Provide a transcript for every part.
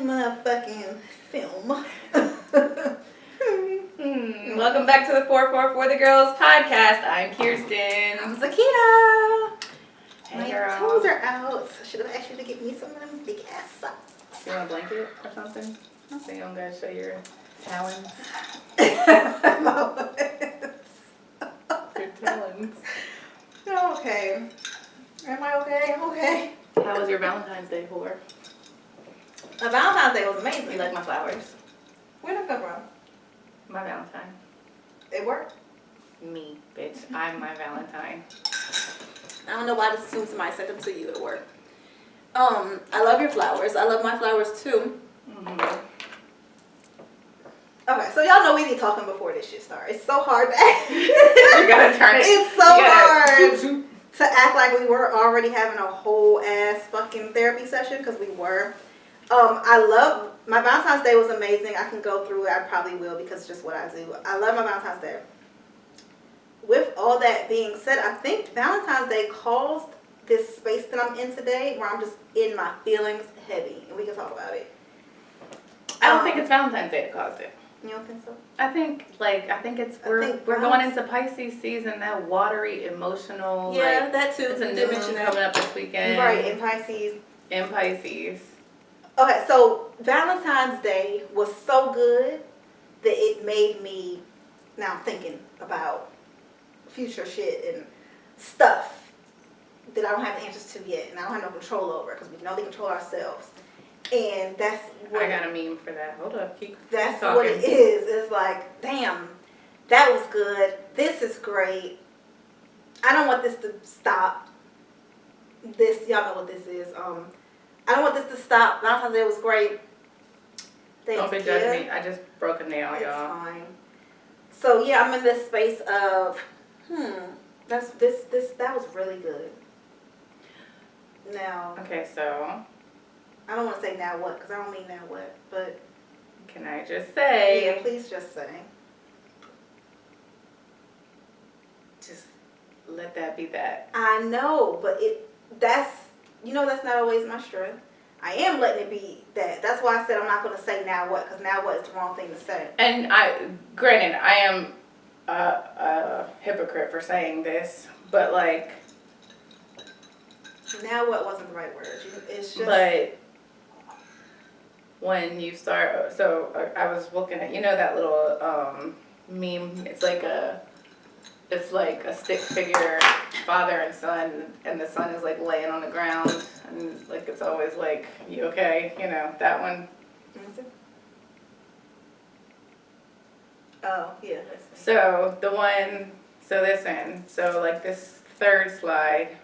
motherfucking film. Welcome back to the 444 The Girls podcast. I'm Kirsten. I'm Zakia. Hey, My girl. toes are out. Should have asked you to get me some of them big ass socks. You want a blanket or something? So you don't gotta show your talons. Your talons. Okay. Am I okay? I'm okay. How was your Valentine's Day for? Valentine's Day was amazing. You like my flowers? Where'd it come from? My Valentine. It worked. Me, bitch. I'm my Valentine. I don't know why I just assumed somebody sent them to you at work. I love your flowers. I love my flowers too. Mm-hmm. Okay, so y'all know we be talking before this shit starts. It's so hard to You gotta turn it. It's so hard to act like we were already having a whole ass fucking therapy session, because we were. I love, my Valentine's Day was amazing. I can go through it. I probably will, because it's just what I do. I love my Valentine's Day. With all that being said, I think Valentine's Day caused this space that I'm in today, where I'm just in my feelings heavy, and we can talk about it. I don't think it's Valentine's Day that caused it. You don't think so? I think we're going into Pisces season, that watery, emotional. Yeah, like, that too. it's a new moon coming up this weekend. Right, in Pisces. In Pisces. Okay, so Valentine's Day was so good that it made me, now I'm thinking about future shit and stuff that I don't have the answers to yet, and I don't have no control over, because we can only control ourselves. And that's what I got a meme for that. Hold up, that's talking. what it is. It's like, damn, that was good. This is great. I don't want this to stop. This, y'all know what this is. I don't want this to stop. Valentine's Day was great. Don't be judging me. I just broke a nail, It's y'all. fine. So yeah, I'm in this space of, that was really good. Now, Okay, so I don't want to say now what, because I don't mean now what, but can I just say? yeah, please just say. Just let that be that. I know, but that's not always my strength. I am letting it be that. That's why I said I'm not going to say now what, because now what is the wrong thing to say. And granted, I am a hypocrite for saying this, but like. Now what wasn't the right word. It's just. But when you start, so I was looking at, that little meme. It's like a stick figure, father and son, and the son is like laying on the ground, and like it's always like, you okay? That one. Oh, yeah. So like this third slide,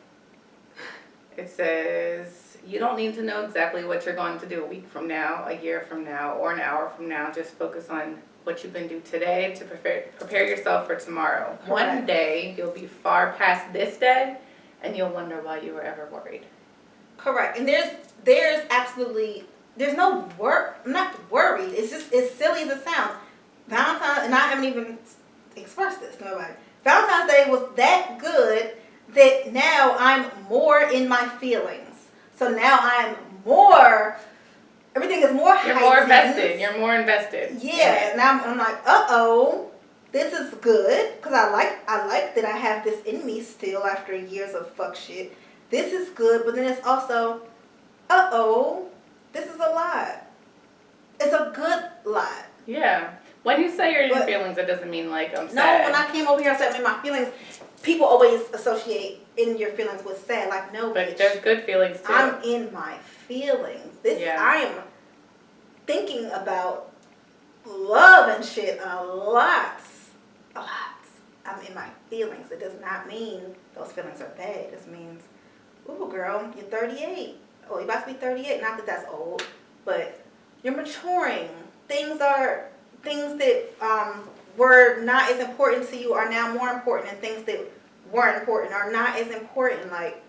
it says, you don't need to know exactly what you're going to do a week from now, a year from now, or an hour from now. Just focus on what you can do today to prepare yourself for tomorrow. Correct. One day, you'll be far past this day, and you'll wonder why you were ever worried. Correct. And there's absolutely, there's no I'm not worried. It's just, as silly as it sounds. Valentine's, and I haven't even expressed this to nobody. Valentine's Day was that good that now I'm more in my feelings. So now everything is more heightened. You're more invested. Yeah. Now I'm like, this is good, because I like that I have this in me still after years of fuck shit. This is good, but then it's also, this is a lot. It's a good lot. Yeah. When you say you're in your feelings, it doesn't mean like I'm sad. No, when I came over here and said I'm in my feelings, people always associate in your feelings with sad. Like, no, but bitch. there's good feelings too. I'm in my feelings. I am thinking about love and shit a lot. I'm in my feelings. It does not mean those feelings are bad. It just means, ooh, girl, you're 38. Oh, you're about to be 38. Not that that's old, but you're maturing. Things that were not as important to you are now more important, and things that weren't important are not as important. Like,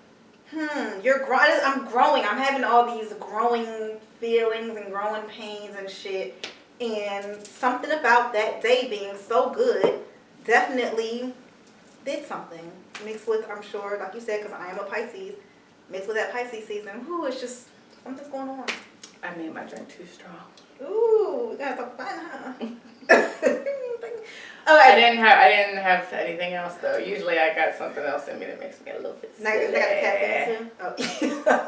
you're growing. I'm growing. I'm having all these growing feelings and growing pains and shit. And something about that day being so good definitely did something. Mixed with, I'm sure, like you said, because I am a Pisces, mixed with that Pisces season. Ooh, it's just, something's going on. I made my drink too strong. Ooh, we got some fun, huh? I Okay. didn't have anything else though. Usually I got something else in me that makes me a little bit Now silly. you got the caffeine too? Oh.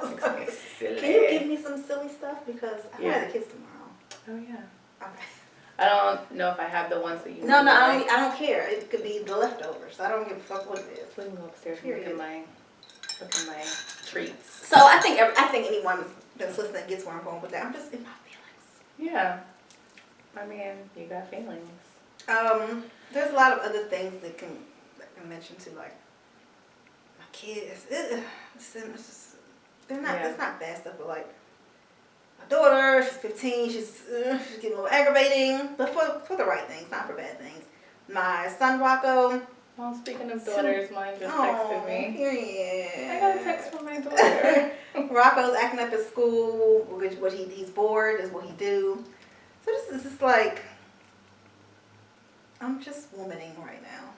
Makes me silly. Can you give me some silly stuff? Because I'm Yeah. gonna have the kids tomorrow. Oh yeah. Okay. I don't know if I have the ones that you No, need. I don't care. It could be the leftovers. I don't give a fuck what it is. We can go upstairs and look at my treats. So I think anyone that's listening gets where I'm going with that. I'm just in my feelings. Yeah. I mean, you got feelings. There's a lot of other things that can mention too, like my kids. They're not. Yeah. It's not bad stuff, but like my daughter, she's 15. She's getting a little aggravating, but for the right things, not for bad things. My son Rocco. Well, speaking of daughters, mine just texted me. Period. I got a text from my daughter. Rocco's acting up at school. He's bored. Is what he do. So this is just like, I'm just womaning right now.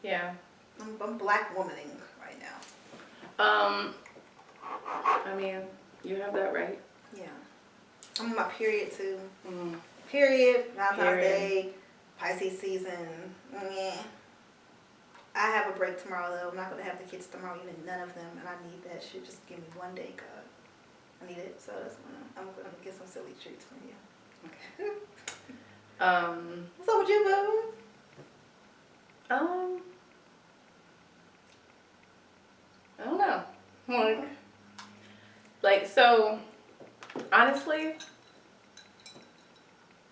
Yeah. I'm black womaning right now. I mean, you have that right. Yeah. I'm on my period too. Mm. Period. Valentine's Period. Day. Pisces season. Yeah. I have a break tomorrow though. I'm not gonna have the kids tomorrow, even none of them, and I need that shit. Just give me one day, God. I need it. So that's when I'm gonna get some silly treats from you. Okay. What's up with you, boo? I don't know. Like, so, honestly,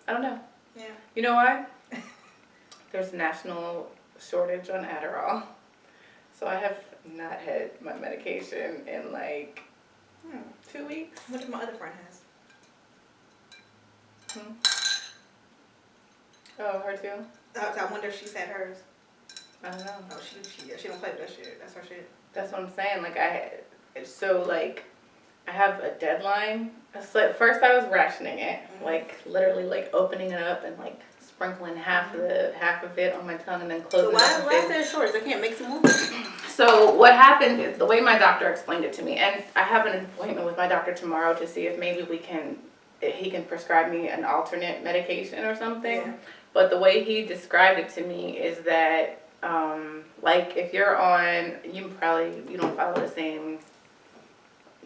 I don't know. Yeah. You know why? There's a national shortage on Adderall. So I have not had my medication in like 2 weeks. What do my other friend has? Oh, her too? I wonder if she's had hers. I don't know. Oh, she don't play with that shit. That's her shit. That's what I'm saying. Like, I have a deadline. So at first I was rationing it, like literally like opening it up and like sprinkling half of it on my tongue and then closing it up. So why is that short? I can't make some more. So what happened is, the way my doctor explained it to me, and I have an appointment with my doctor tomorrow to see if maybe he can prescribe me an alternate medication or something. Yeah. But the way he described it to me is that, like if you're on, you don't follow the same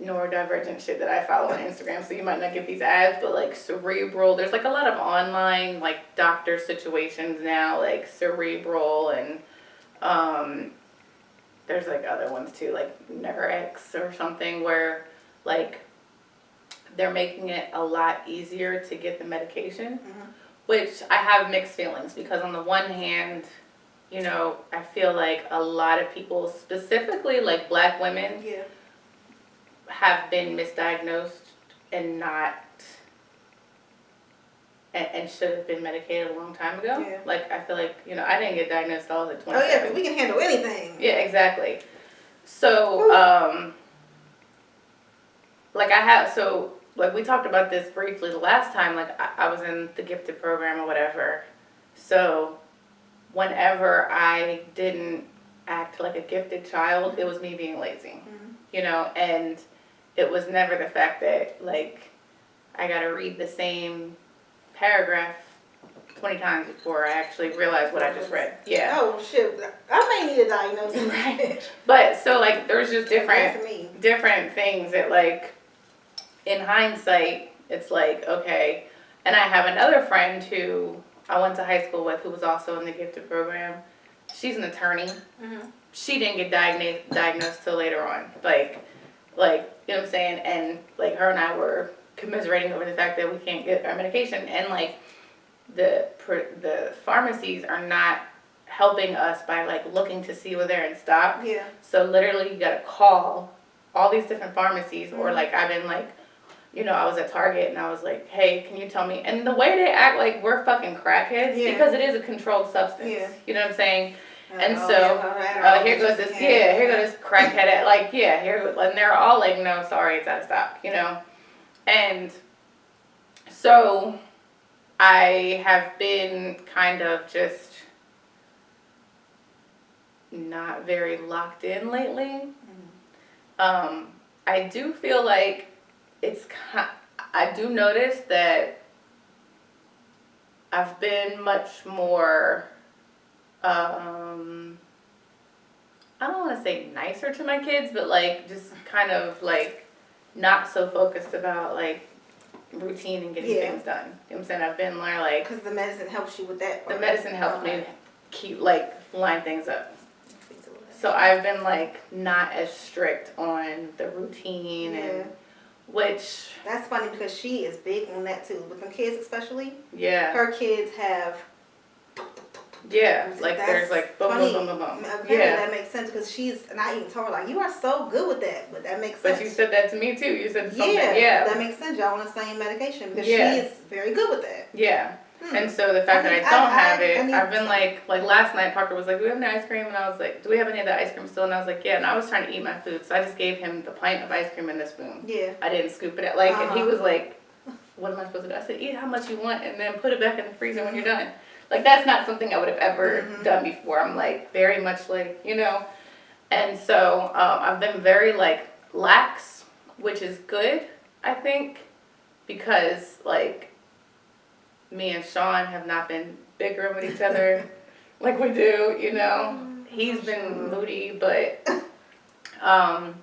neurodivergent shit that I follow on Instagram, so you might not get these ads, but like Cerebral, there's like a lot of online like doctor situations now, like Cerebral, and there's like other ones too, like NeuroX or something, where like they're making it a lot easier to get the medication, which I have mixed feelings, because on the one hand, you know, I feel like a lot of people, specifically like black women, Yeah. have been misdiagnosed and not and should have been medicated a long time ago. Yeah. Like, I feel like, you know, I didn't get diagnosed till I was like Oh yeah, 27. because we can handle anything. Yeah, exactly. So, like we talked about this briefly the last time, like I was in the gifted program or whatever. So whenever I didn't act like a gifted child, it was me being lazy, you know, and it was never the fact that like I got to read the same paragraph 20 times before I actually realized what I just read. Yeah. Oh shit, I may need a diagnosis. Right. But so like there's just That's me. different things that like in hindsight it's like, okay. And I have another friend who I went to high school with who was also in the gifted program. She's an attorney. She didn't get diagnosed till later on. Like you know what I'm saying? And like her and I were commiserating over the fact that we can't get our medication, and like the pharmacies are not helping us by like looking to see where they're in stock. Yeah. So literally you gotta call all these different pharmacies, or like I've been like, you know, I was at Target and I was like, hey, can you tell me? And the way they act like we're fucking crackheads, because it is a controlled substance. Yeah. You know what I'm saying? And Oh, so, yeah, here goes this, here goes this crackhead, like, yeah, and they're all like, no, sorry, it's out of stock, you know? And so, I have been kind of just not very locked in lately. I do feel like I do notice that I've been much more, I don't want to say nicer to my kids, but like just kind of like not so focused about like routine and getting things done. You know what I'm saying? I've been more like, because the medicine helps you with that part. The medicine helps me keep like line things up. So I've been like not as strict on the routine and which. That's funny because she is big on that too. With them kids especially. Yeah. Her kids have. Yeah, like there's like boom, boom, boom, boom, boom. Yeah, that makes sense because she's, and I even told her like, you are so good with that, but that makes sense. But you said that to me too. You said something. Yeah, that makes sense. Y'all on the same medication because she is very good with that. Yeah. And so the fact that I don't have it, I've been like last night Parker was like, do we have any ice cream? And I was like, do we have any of the ice cream still? And I was like, yeah. And I was trying to eat my food, so I just gave him the pint of ice cream in the spoon. Yeah. I didn't scoop it out. Like, and he was like, what am I supposed to do? I said, eat how much you want and then put it back in the freezer when you're done. Like, that's not something I would have ever done before. I'm like, very much like, you know. And so I've been very like lax, which is good, I think, because like, me and Sean have not been bickering with each other like we do, you know. He's been moody, but I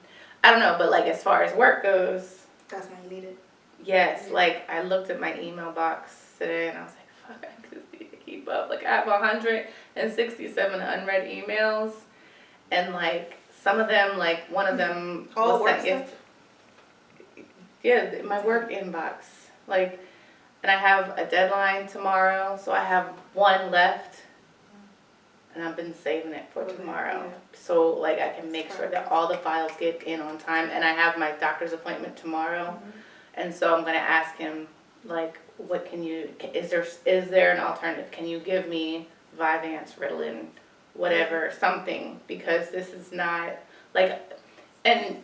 don't know. But like as far as work goes, that's when you need it. Yes, like I looked at my email box today and I was like, fuck, I just need to keep up. Like I have 167 unread emails, and like some of them, like one of them was work stuff? Yeah, my work inbox, like. And I have a deadline tomorrow, so I have one left. And I've been saving it for tomorrow. Yeah. So, like, I can make sure that all the files get in on time. And I have my doctor's appointment tomorrow. And so I'm going to ask him, like, what can you, is there an alternative? Can you give me Vyvanse, Ritalin, whatever, something? Because this is not, like, and,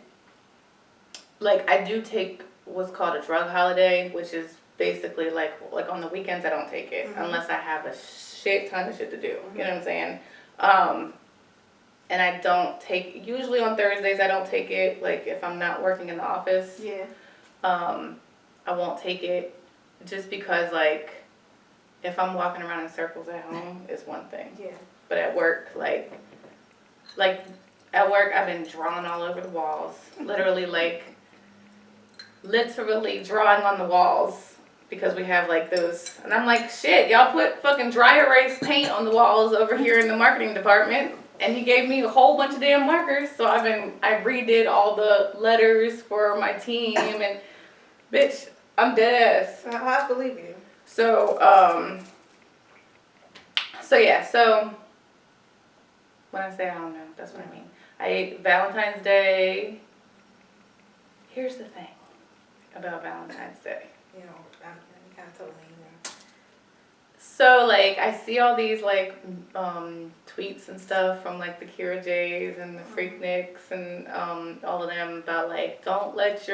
like, I do take what's called a drug holiday, which is basically like on the weekends I don't take it unless I have a shit ton of shit to do. You know what I'm saying? And I don't take, usually on Thursdays I don't take it, like if I'm not working in the office. Yeah. I won't take it just because like if I'm walking around in circles at home it's one thing. Yeah. But at work, like at work I've been drawing all over the walls. Literally drawing on the walls. Because we have like those, and I'm like, shit, y'all put fucking dry erase paint on the walls over here in the marketing department, and he gave me a whole bunch of damn markers, so I redid all the letters for my team, and bitch, I'm dead ass. I believe you. So, so when I say I don't know, that's what I mean. I ate Valentine's Day. Here's the thing about Valentine's Day. You know, you kind of told me. So, like, I see all these, like, tweets and stuff from, like, the Kira J's and the Freakniks and all of them about, like, don't let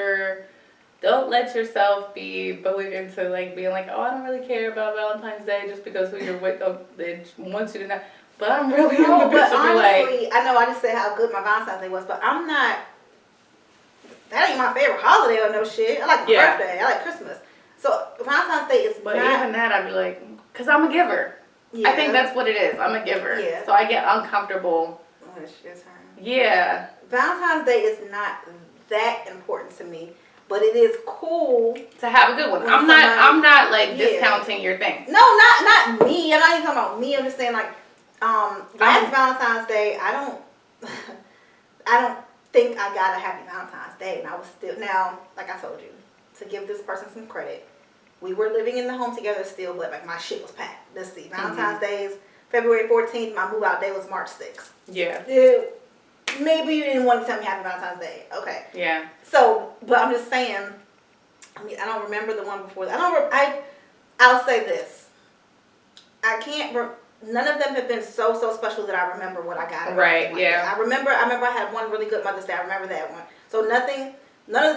yourself be bullied into, like, being like, oh, I don't really care about Valentine's Day just because who you're with, they want you to know. But I'm really in the bitch to be like. I know I just said how good my Valentine's Day was, but I'm not, that ain't my favorite holiday or no shit. I like my birthday. I like Christmas. So Valentine's Day is but even that, I'd be like, because I'm a giver. Yeah. I think that's what it is. I'm a giver. Yeah. So I get uncomfortable. Oh, it's your turn. Yeah. Me. Day is not that important to me, but it is cool to have a good one. I'm not like discounting your thing. No, not me. I'm not even talking about me. I'm just saying like last Valentine's Day, I don't think I got a happy Valentine's Day, and I was still, now like I told you, to give this person some credit, we were living in the home together still, but like my shit was packed. Let's see, Valentine's Day is February 14th. My move out day was March 6th. Yeah. Maybe you didn't want to tell me happy Valentine's Day. Okay. Yeah. So, but I'm just saying, I mean, I don't remember the one before that. I'll say this. None of them have been so special that I remember what I got. Right, yeah. I remember I had one really good Mother's Day. I remember that one. So none of the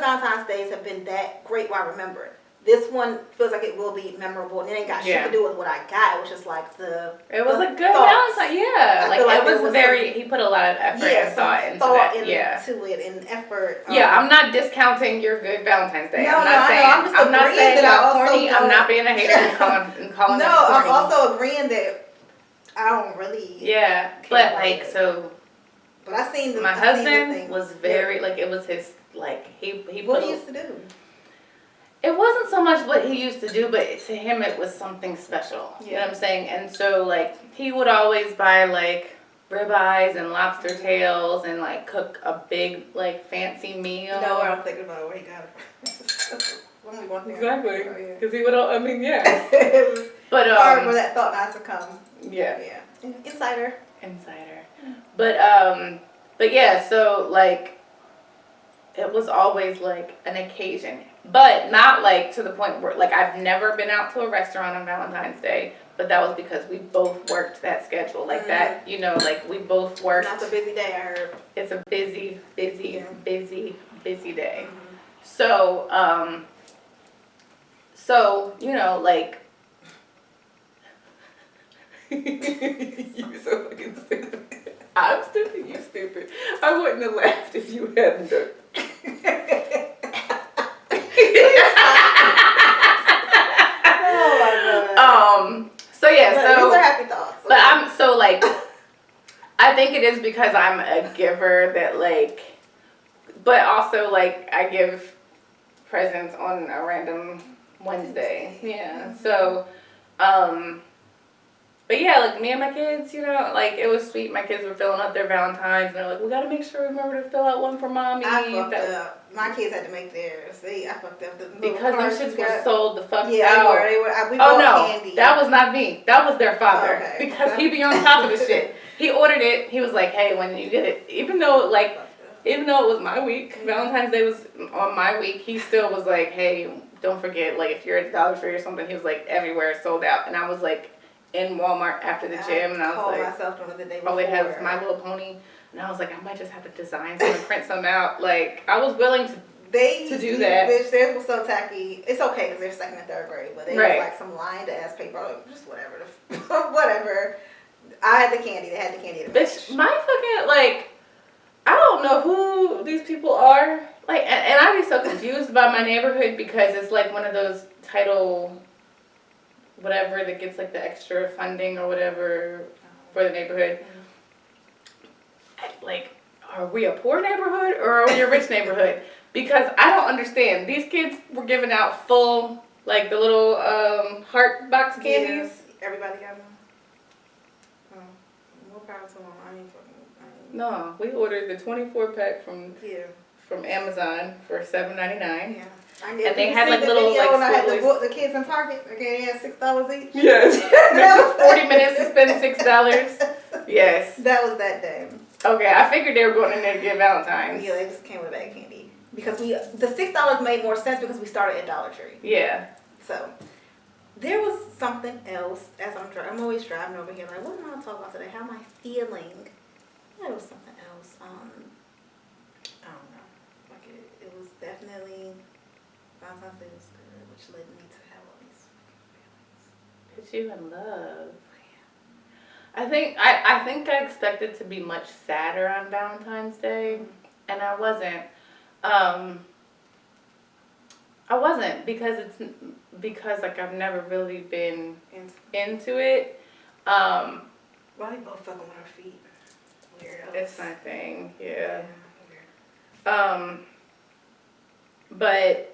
Valentine's Days have been that great where I remember it. This one feels like it will be memorable, and it ain't got shit to do with what I got. It was just like It was a good Valentine, yeah. Like it was very. He put a lot of effort and thought into that. Into it and effort. Yeah, I'm not discounting your good Valentine's Day. No, I'm not saying. I'm not saying y'all corny. I'm not being a hater and calling them corny. I'm also agreeing that I don't really. Yeah, but like so. But I seen my husband was very like it was his like he. What he used to do. It wasn't so much what he used to do, but to him it was something special. You know what I'm saying? And so, like, he would always buy, like, ribeyes and lobster tails and, like, cook a big, like, fancy meal. No, I'm thinking about where he got it. Exactly. Because he would, yeah. It was but, hard for that thought not to come. Yeah. Yeah. Insider. But yeah, so, like, it was always, like, an occasion. But not, like, to the point where, like, I've never been out to a restaurant on Valentine's Day, but that was because we both worked that schedule. Like, that, you know, like, we both worked. That's a busy day, I heard. It's a busy day. Mm-hmm. So, you know, like, you're so fucking stupid. I'm stupid, you stupid. I wouldn't have laughed if you hadn't done it. Oh my God. So yeah, so these are happy thoughts. But I'm so like I think it is because I'm a giver that like but also like I give presents on a random Wednesday. Yeah. So but yeah, like me and my kids, you know, like it was sweet. My kids were filling out their Valentines and they're like, we gotta make sure we remember to fill out one for mommy. I fucked up. My kids had to make theirs. I fucked up. Because those shits were sold the fuck out. Yeah, they were. We bought candy. That was not me. That was their father. Okay. Because he be on top of the shit. He ordered it. He was like, hey, when you get it, even though it was my week, Valentine's Day was on my week, he still was like, hey, don't forget, like if you're at Dollar Tree or something, he was like, everywhere is sold out. And I was like, in Walmart after the gym, and I was like, myself on the day before. oh, it has My Little Pony, and I was like, I might just have to design some and print some out. Like, I was willing to do that. Bitch, theirs was so tacky. It's okay because they're second and third grade, but they was like some lined ass paper, like, just whatever, whatever. I had the candy. They had the candy. Bitch, my fucking like, I don't know who these people are. Like, and I be so confused by my neighborhood because it's like one of those title. Whatever that gets like the extra funding or whatever for the neighborhood. Like, are we a poor neighborhood or are we a rich neighborhood? Because I don't understand. These kids were giving out full, like the little heart box candies. Yeah, everybody got one. More power to them. No, we ordered the 24 pack from Amazon for $7.99. Yeah. And they had like little like I had the kids in Target. Okay, they had $6 each. Yes. 40 minutes to spend $6. Yes. That was that day. Okay, I figured they were going in there to get Valentine's. Yeah, they just came with a bag of candy because the $6 made more sense because we started at Dollar Tree. Yeah. So there was something else as I'm always driving over here. Like, what am I talking about today? How am I feeling? There was something else. I don't know. Like it was definitely. Valentine's Day was good, which led me to have all these feelings. Put you in love. I think I expected to be much sadder on Valentine's Day, and I wasn't. I wasn't because like I've never really been into it. Why we both fucking with our feet? Weirdos. It's my thing, yeah. Weird. But.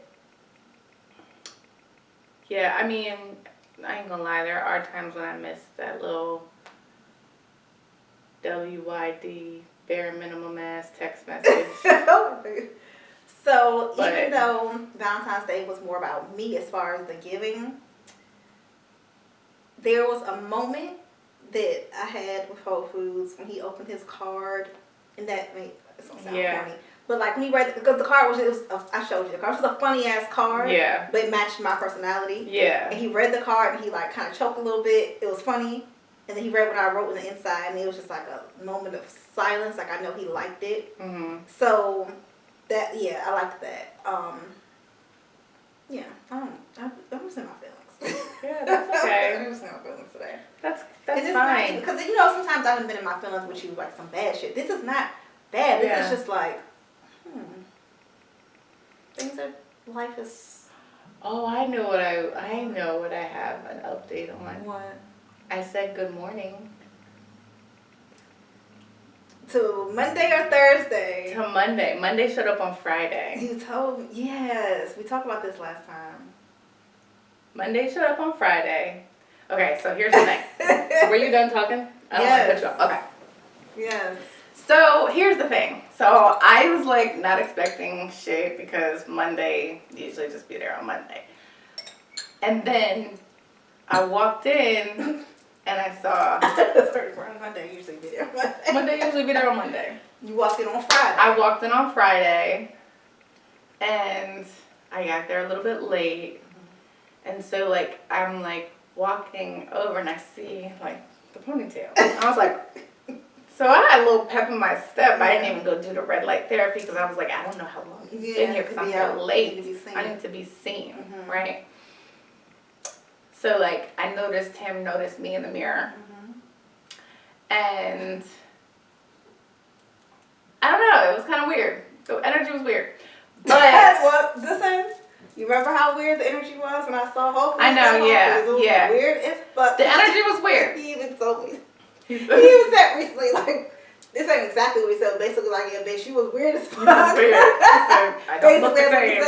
Yeah, I mean, I ain't gonna lie, there are times when I miss that little WYD, bare minimum ass text message. So, even though Valentine's Day was more about me as far as the giving, there was a moment that I had with Whole Foods when he opened his card, and that made it sound corny. But like when he read, because the card I showed you the card. It was a funny ass card. Yeah. But it matched my personality. Yeah. And he read the card and he like kind of choked a little bit. It was funny. And then he read what I wrote on the inside, and it was just like a moment of silence. Like I know he liked it. Mm-hmm. So I liked that. Yeah. I fine. Because, you know, sometimes I've been in my feelings with you, like some bad shit. This is not bad. This is just like, things are, life is. Oh, I know what I have an update on. What? I said good morning. To Monday or Thursday? To Monday. Monday showed up on Friday. You told me. Yes. We talked about this last time. Monday showed up on Friday. Okay, so here's the thing. Were you done talking? I don't want to cut you off. Okay. Yes. So here's the thing. So I was like not expecting shit because Monday usually just be there on Monday. And then I walked in and I saw Monday usually be there on Monday. Monday usually be there on Monday. You walked in on Friday. I walked in on Friday and I got there a little bit late. And so like I'm like walking over and I see like the ponytail. I was like, so I had a little pep in my step. I didn't even go do the red light therapy because I was like, I don't know how long he's been here because I'm here late. I need to be seen, right? So like I noticed him notice me in the mirror. And I don't know, it was kind of weird. The energy was weird. But listen, you remember how weird the energy was when I saw Hope? I know, It was weird as fuck. The energy was weird. He even told me. He even said recently, like, this ain't exactly what he said. Basically, like, yeah, bitch, you was weird as fuck. You was weird. I don't look the same.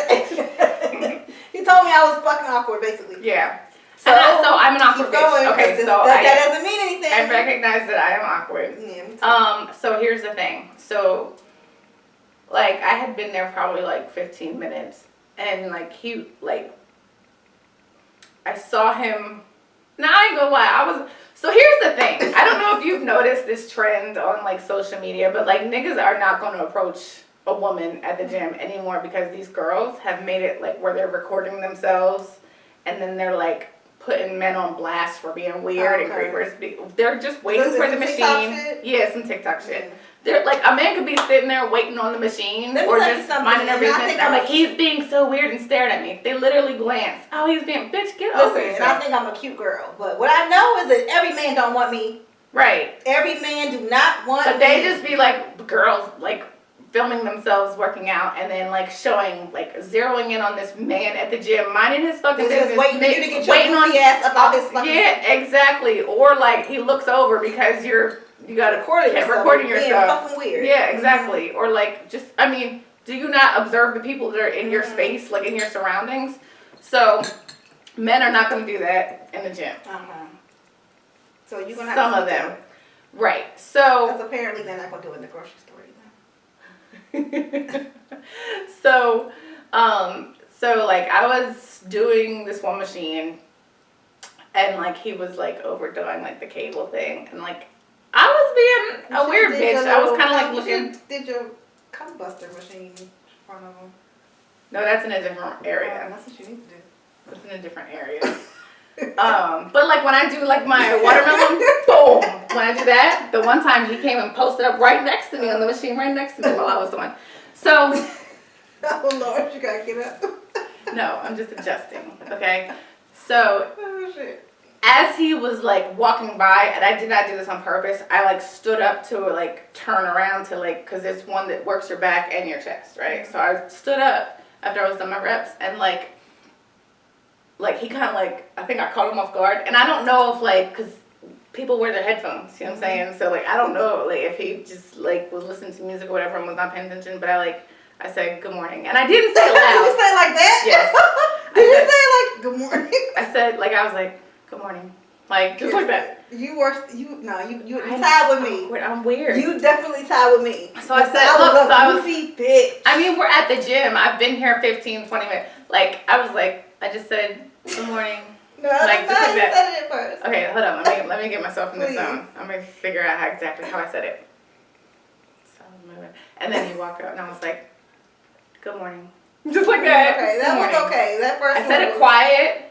He told me I was fucking awkward, basically. Yeah. So I'm an awkward bitch. Okay, so that doesn't mean anything. I recognize that I am awkward. Yeah, so here's the thing. So, like, I had been there probably like 15 minutes, and like I saw him. Now I ain't gonna lie, so here's the thing. I don't know if you've noticed this trend on like social media, but like niggas are not gonna approach a woman at the gym anymore because these girls have made it like where they're recording themselves and then they're like putting men on blast for being weird and creepers. They're just waiting for the machine. Yeah, some TikTok shit. They're like, a man could be sitting there waiting on the machine or just minding their business. I'm like, he's being so weird and staring at me. They literally glance. Oh, he's being, bitch, get over yourself. And I think I'm a cute girl. But what I know is that every man don't want me. Right. Every man do not want me. But they just be like, girls, like, filming themselves working out and then like showing, like zeroing in on this man at the gym, minding his fucking business. Waiting for you to get your goofy ass up out his fucking exactly. Or like he looks over because you got recording yourself. Fucking weird. Yeah, exactly. Or like just, I mean, do you not observe the people that are in your space, like in your surroundings? So men are not going to do that in the gym. So you're going to have some of them. Right. So because apparently they're not going to do it in the grocery store. So like I was doing this one machine and like he was like overdoing like the cable thing and like I was being a weird bitch. I was kind of like looking. Did your cum buster machine in front of him? No, that's in a different area. That's what you need to do. That's in a different area. But like when I do like my watermelon, boom. When I do that, the one time he came and posted up right next to me on the machine, right next to me while I was doing. So. Oh Lord, you gotta get up. No, I'm just adjusting. Okay. So. Oh shit. As he was like walking by, and I did not do this on purpose, I like stood up to like turn around to like, cause it's one that works your back and your chest, right? So I stood up after I was done my reps and like he kind of like, I think I caught him off guard. And I don't know if like, cause people wear their headphones, you know what I'm saying? So like, I don't know like if he just like was listening to music or whatever and was not paying attention, but I said good morning. And I didn't say it loud. Did you say it like that? Yes. Did you say it like good morning? I said, like, I was like, good morning. Like, just like that. You tied with me. I'm weird. You definitely tied with me. So I said, look, so I was, bitch. I mean, we're at the gym. I've been here 15, 20 minutes. Like, I was like, I just said, good morning. No, like, just like that. Said it first. Okay, hold on. Let me get myself in the zone. I'm going to figure out exactly how I said it. So, and then he walked out, and I was like, good morning. Just like that. Okay, that was okay. That first I said it quiet.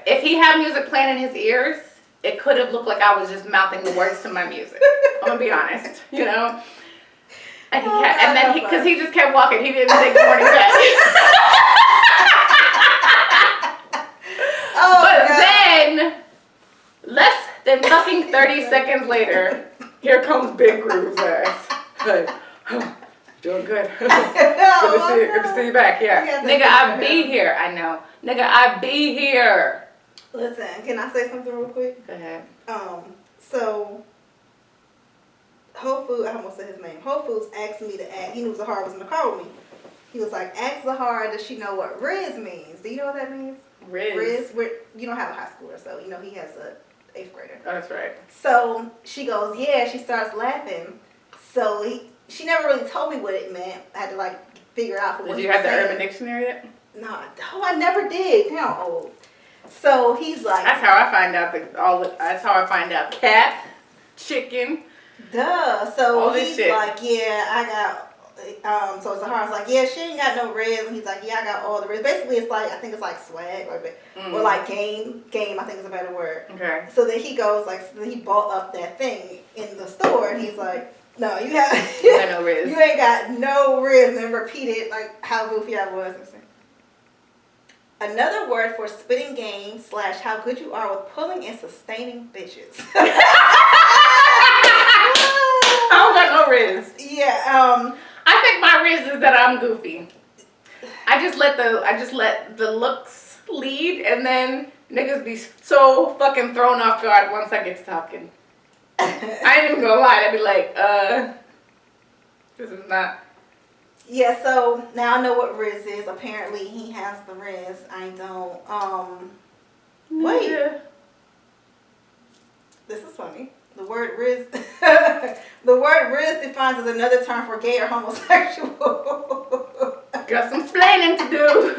If he had music playing in his ears, it could have looked like I was just mouthing the words to my music. I'm gonna be honest, you know? And because he just kept walking, he didn't say good morning back. Then, less than fucking 30 seconds later, here comes Big Groove's ass. Hey, doing good. Good to see you back. Yeah. Nigga, I be here. I know. Nigga, I be here. Listen, can I say something real quick? Go ahead. So Whole Foods, I almost said his name. Whole Foods asked me to ask. He knew Zahara was in the car with me. He was like, ask Zahara, does she know what Riz means? Do you know what that means? Riz? You don't have a high schooler, so you know he has a 8th grader. Oh, that's right. So she goes, yeah. She starts laughing. So she never really told me what it meant. I had to like figure out for what Did you have the Urban Dictionary yet? No, I never did. You know, old. So he's like, that's how I find out that's how I find out cat, chicken. Duh. So all this he's shit. like, yeah, I got. So Zahara's like, yeah, she ain't got no Riz, and he's like, yeah, I got all the Riz. Basically, it's like, I think it's like swag or like game. Game, I think is a better word. Okay. So then he goes like, so then he bought up that thing in the store, and he's like, no, you got no Riz. You ain't got no Riz, and then repeated like how goofy I was. Another word for spitting game / how good you are with pulling and sustaining bitches. I don't got no Riz. Yeah. I think my Riz is that I'm goofy. I just let the looks lead, and then niggas be so fucking thrown off guard once I get to talking. I ain't even gonna lie. I'd be like, this is not. Yeah, so now I know what Riz is. Apparently he has the Riz. I don't. Wait. Yeah. This is funny. The word Riz defines as another term for gay or homosexual. Got some explaining to do.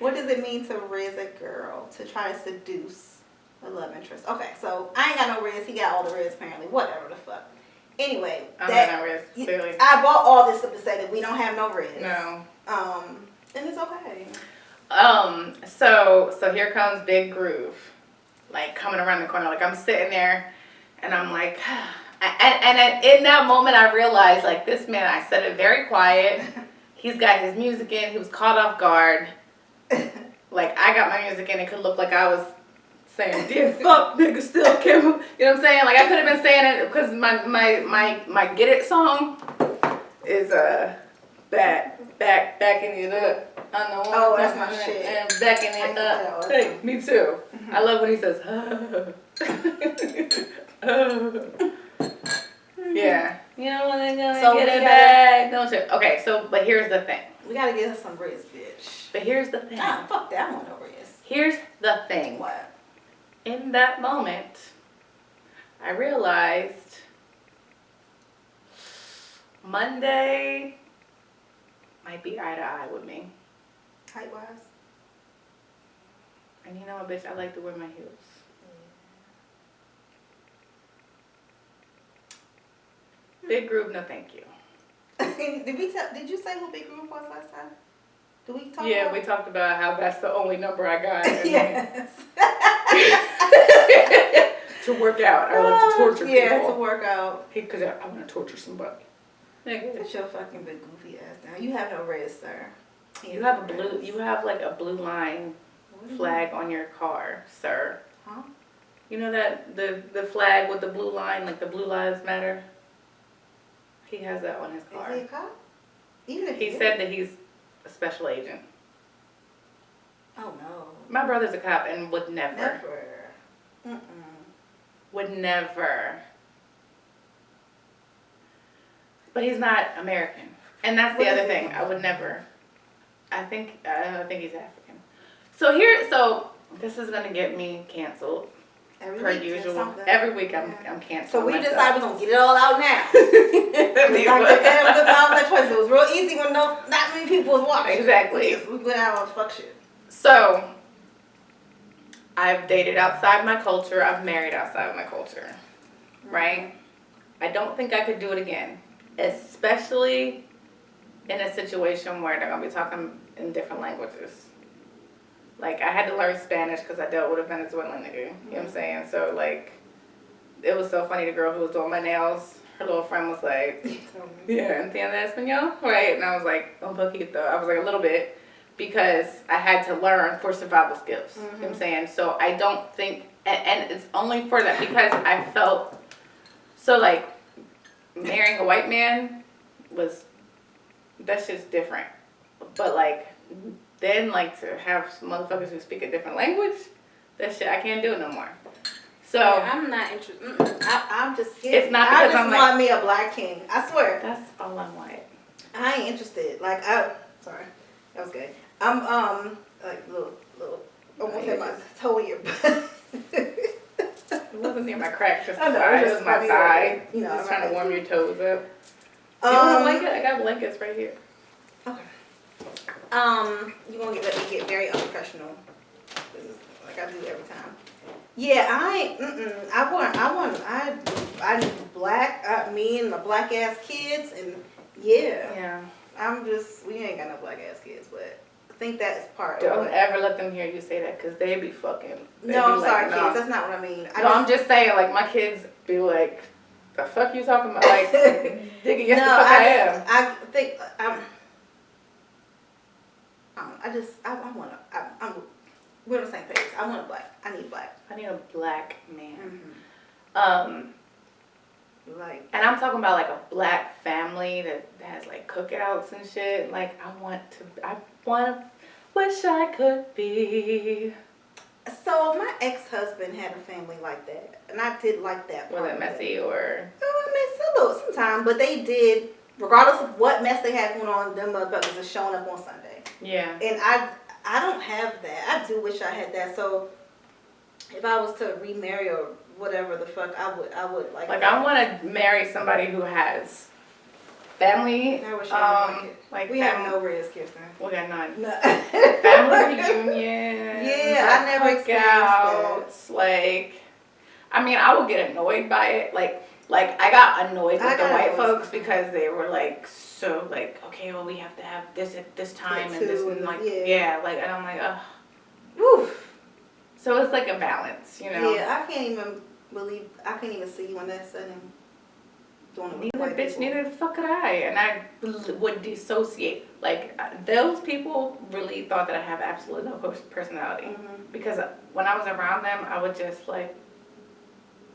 What does it mean to Riz a girl? To try to seduce a love interest. Okay, so I ain't got no Riz. He got all the Riz apparently. Whatever the fuck. Anyway, I don't have no Riz, clearly. I bought all this up to say that we don't have no Riz. No. And it's okay. So here comes Big Groove, like coming around the corner. Like I'm sitting there, and I'm like, and in that moment I realized like this man. I said it very quiet. He's got his music in. He was caught off guard. Like I got my music in. It could look like I was saying, dear fuck nigga still Kim. You know what I'm saying? Like I could have been saying it because my Get It song is backing it up. I know. Oh, that's my shit. And backing it up. Hey, me too. I love when he says, yeah. You know when they're gonna So get it back, don't you? Okay, so but here's the thing. We gotta get us some Riz, bitch. But here's the thing. Nah, fuck that. I want no Riz. Here's the thing. What? In that moment, I realized Monday might be eye to eye with me. Height wise? And you know what, bitch? I like to wear my heels. Big Groove, no thank you. Did you say who Big Groove was last time? Did we talk about Yeah, we talked about how that's the only number I got. Yes. To work out. I like to torture people. Yeah, to work out. Because I want to torture somebody. Put your fucking big goofy ass down. You have no Riz, sir. You have like a blue line flag on your car, sir. Huh? You know that the flag with the blue line, like the Blue Lives Matter? He has that on his car. Is he a cop? Even if He said that he's a special agent. Oh no. My brother's a cop and would never. Never. Would never. But he's not American. And that's the other thing. I would never. I think he's African. So this is gonna get me canceled. Per usual. Every week I'm canceled. So we decided we're gonna get it all out now. It's like the damn Good Balance Choice. It was real easy when not many people was watching. Exactly. We went out on fuck shit. So I've dated outside my culture. I've married outside of my culture. Right? I don't think I could do it again. Especially in a situation where they're gonna be talking in different languages. Like, I had to learn Spanish because I dealt with a Venezuelan nigga. You know what I'm saying? So, like, it was so funny. The girl who was doing my nails, her little friend was like, yeah, ¿entiendes español? Right? And I was like, un poquito. I was like, a little bit. because I had to learn for survival skills. You know what I'm saying? So I don't think, and it's only for that because I felt, so like, marrying a white man was, that shit's different. But like, then like to have some motherfuckers who speak a different language, that shit, I can't do it no more. So. Yeah, I'm not interested. I'm just kidding. It's not because I just want me a black king. I swear. That's all I want. I ain't interested. Like, sorry. That was good. I'm, like, little, almost had my toe in your butt. It wasn't near my crack, just the I know, side. it It was was my funny, thigh. you know, Just trying to warm your toes up. Do you Um, want a blanket? I got blankets right here. Okay. You're gonna let me get very unprofessional. This is like I do every time. Yeah, I need black, me and my black ass kids, and yeah. We ain't got no black ass kids, but I think that is part of Don't it. ever let them hear you say that, because they be fucking. No, I'm sorry, kids. That's not what I mean. I'm just saying, like, my kids be like, the fuck you talking about? Like, nigga, yes, the fuck I am. I think, we're on the same page. I want a black. I need black. I need a black man. Mm-hmm. Like, and I'm talking about like a black family that has like cookouts and shit. Like, wish I could be. So my ex-husband had a family like that, and I did like that. Was it messy or? Sometimes, but they did, regardless of what mess they had going on, them motherfuckers are showing up on Sunday. Yeah. And I don't have that. I do wish I had that. So if I was to remarry or whatever the fuck, I would like. Like, I want to marry somebody who has family. I wish I had like we have no ribs, Kirsten. We got none. No. Family reunions. Yeah, I never experienced that. Like, I mean, I would get annoyed by it. Like I got annoyed with the white folks because they were like, so like, okay, well, we have to have this at this time and this, and like, yeah, like, and I'm like, ugh. Woof. So it's like a balance, you know? Yeah, I can't even see you in that setting. Neither the fuck could I. And I would dissociate. Like, those people really thought that I have absolutely no personality. Mm-hmm. Because when I was around them, I would just, like,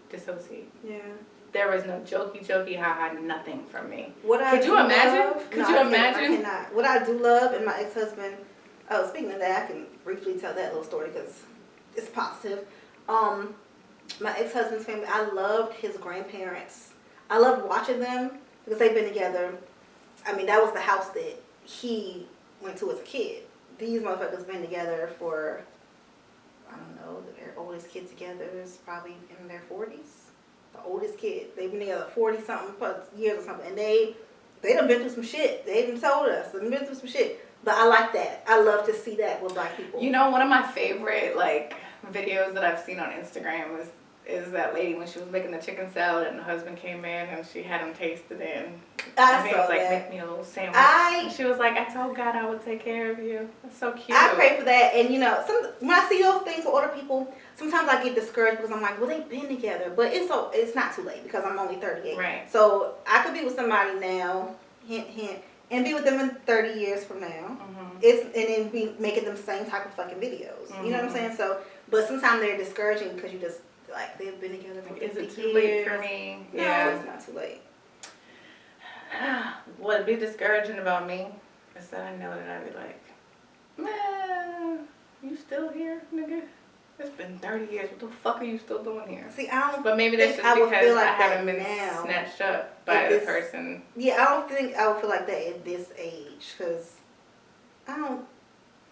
dissociate. Yeah. There was no jokey, haha, nothing from me. Could you imagine? I cannot. What I do love, and my ex-husband, speaking of that, I can briefly tell that little story because it's positive. My ex-husband's family, I loved his grandparents. I loved watching them because they've been together. I mean, that was the house that he went to as a kid. These motherfuckers been together for, I don't know, their oldest kid together is probably in their 40s. The oldest kid. They've been together 40-something years or something. And they done been through some shit. They done told us. They've been through some shit. But I like that. I love to see that with black people. You know, one of my favorite, like, videos that I've seen on Instagram is that lady when she was making the chicken salad and the husband came in and she had him taste it and he was like, make me a little sandwich. And she was like, I told God I would take care of you. That's so cute. I pray for that. And, you know, when I see those things for older people, sometimes I get discouraged because I'm like, well, they've been together. But it's not too late because I'm only 38. Right. So I could be with somebody now, hint, hint, and be with them in 30 years from now. Mm-hmm. And then be making them same type of fucking videos. Mm-hmm. You know what I'm saying? So, but sometimes they're discouraging because you just, like, they've been together for 50 years. Is it too late for me? No, it's not too late. What'd be discouraging about me is that I know that I'd be like, man, you still here, nigga? It's been 30 years. What the fuck are you still doing here? See, I don't. But maybe that's just because I haven't been snatched up by the person. Yeah, I don't think I would feel like that at this age because I don't.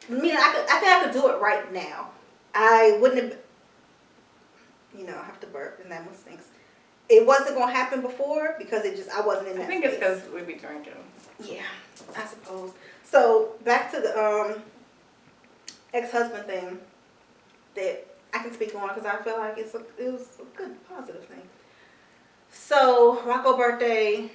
I mean, I think I could do it right now. I wouldn't have. You know, I have to burp, and that one stinks. It wasn't gonna happen before because I wasn't in that. I think it's because we be drinking. Yeah, I suppose. So back to the ex-husband thing that I can speak on because I feel like it was a good positive thing. So Rocco's birthday.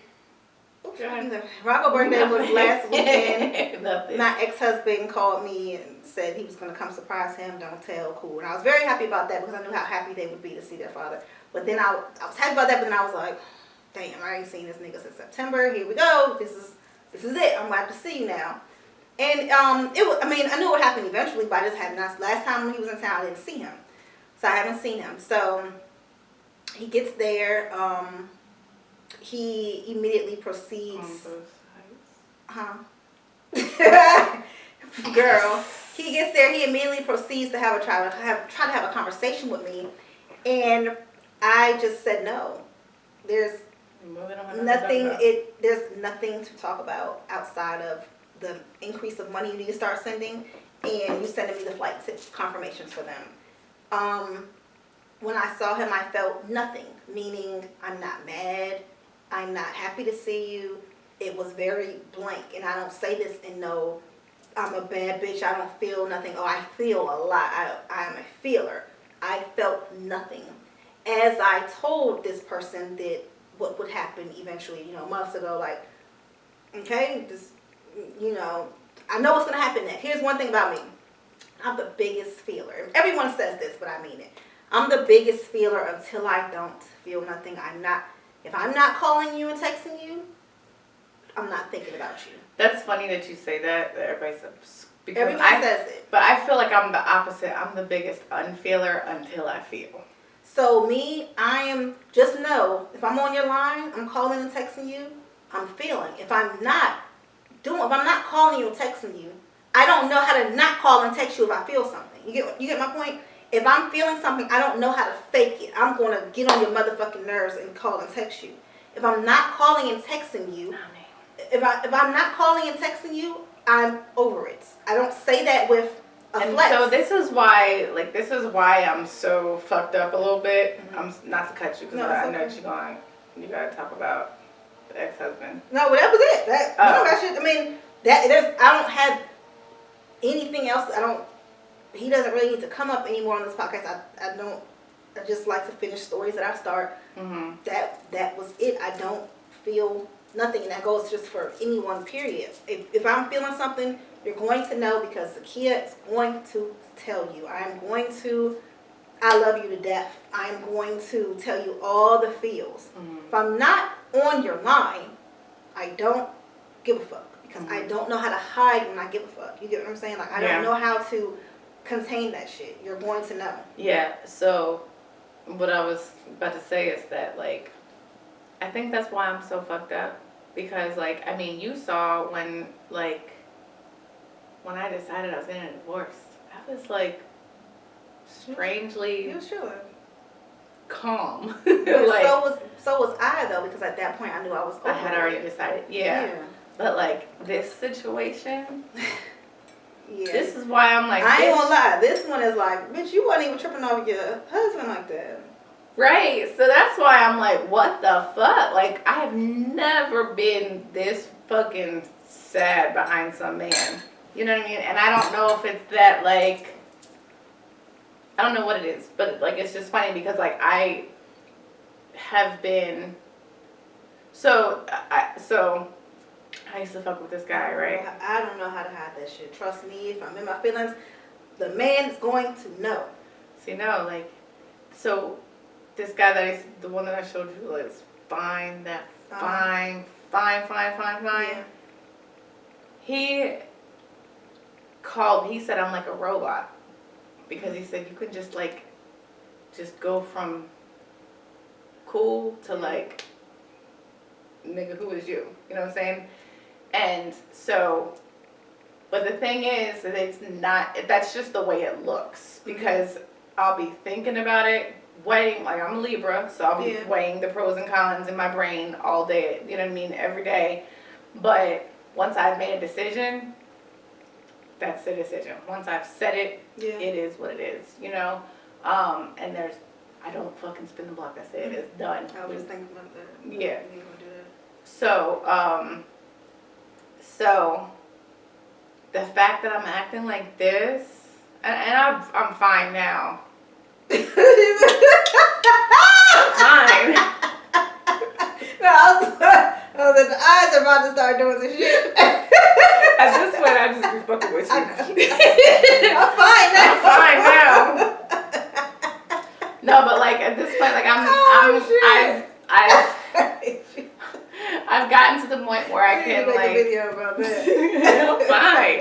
Rocco's birthday was last weekend. My ex-husband called me and said he was going to come surprise him. Don't tell, cool. And I was very happy about that because I knew how happy they would be to see their father. But then I was happy about that, but then I was like, damn, I ain't seen this nigga since September. Here we go. This is it. I'm glad to see you now. And it was. I mean, I knew it would happen eventually, but I just had not. Last time when he was in town, I didn't see him, so I haven't seen him. So he gets there. He immediately proceeds. Huh? Girl, he gets there. He immediately proceeds to try to have a conversation with me, and I just said no. There's nothing. There's nothing to talk about outside of the increase of money you need to start sending, and you sending me the flight confirmations for them. When I saw him, I felt nothing. Meaning, I'm not mad. I'm not happy to see you. It was very blank, and I don't say this in no, I'm a bad bitch, I don't feel nothing. Oh, I feel a lot. I am a feeler. I felt nothing. As I told this person that what would happen eventually, months ago, like, okay, just, I know what's going to happen next. Here's one thing about me. I'm the biggest feeler. Everyone says this, but I mean it. I'm the biggest feeler until I don't feel nothing. If I'm not calling you and texting you, I'm not thinking about you. That's funny that you say that everybody says. Everyone says it. But I feel like I'm the opposite. I'm the biggest unfeeler until I feel. So me, I am, just know, if I'm on your line, I'm calling and texting you, I'm feeling. If I'm not calling you and texting you, I don't know how to not call and text you if I feel something. You get my point? If I'm feeling something, I don't know how to fake it. I'm going to get on your motherfucking nerves and call and text you. If I'm not calling and texting you, if I'm not calling and texting you, I'm over it. I don't say that with a flex. So this is why I'm so fucked up a little bit. Mm-hmm. I'm not to cut you because I know you gotta talk about the ex-husband. No, well, that was it. That shit. I mean, I don't have anything else. He doesn't really need to come up anymore on this podcast. I just like to finish stories that I start. Mm-hmm. That was it. I don't feel nothing, and that goes just for anyone, period. If I'm feeling something, you're going to know because Zakia is going to tell you. I love you to death. I'm going to tell you all the feels. Mm-hmm. If I'm not on your line, I don't give a fuck because I don't know how to hide when I give a fuck. You get what I'm saying? Like, I don't know how to contain that shit. You're going to know. Yeah, so what I was about to say is that, like, I think that's why I'm so fucked up. Because, like, I mean, you saw when I decided I was getting a divorce, I was, like, strangely calm. Like, so was I, though, because at that point I knew I was over. I had already decided, yeah. But, like, this situation, this is why I'm like, I ain't gonna lie, this one is like, bitch, you wasn't even tripping over your husband like that. Right, so that's why I'm like, what the fuck? Like, I have never been this fucking sad behind some man. You know what I mean? And I don't know if it's that, like, I don't know what it is, but, like, it's just funny because, like, I have been, so I used to fuck with this guy, right? I don't know how to hide that shit. Trust me, if I'm in my feelings, the man is going to know. See, no, like, so this guy the one that I showed you is fine. Yeah. He called, he said I'm like a robot. Because he said you could just go from cool to like, nigga, who is you? You know what I'm saying? And so, but the thing is that it's not, that's just the way it looks. Because I'll be thinking about it, weighing, like I'm a Libra, so I'll be weighing the pros and cons in my brain all day, you know what I mean, every day. But once I've made a decision, that's the decision. Once I've said it, it is what it is, you know? And I don't fucking spin the block, that's it, it's done. I was thinking about that. Yeah. So, so the fact that I'm acting like this, and I'm fine now. Fine. No, I was like, the eyes are about to start doing the shit. At this point, I just be fucking with you. I'm fine now. I'm fine now. I've gotten to the point where I We can need to make like. a video about that. Fine.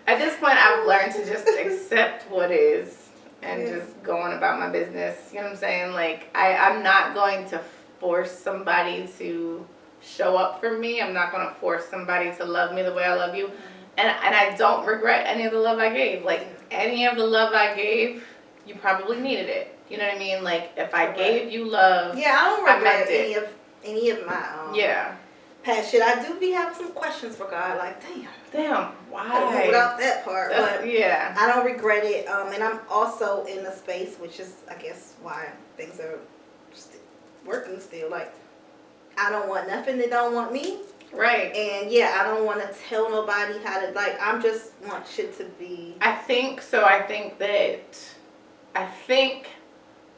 At this point, I've learned to just accept what is and just go on about my business. You know what I'm saying? Like, I'm not going to force somebody to show up for me. I'm not going to force somebody to love me the way I love you. And I don't regret any of the love I gave. Like, any of the love I gave, you probably needed it. You know what I mean? Like, if I gave you love, yeah, I don't regret I any of my past shit. I do be having some questions for God. Like, damn, why? Without that part, but yeah, I don't regret it. And I'm also in a space, which is, I guess, why things are working still. Like, I don't want nothing that don't want me. Right. And yeah, I don't want to tell nobody how to, like, I'm just want shit to be. I think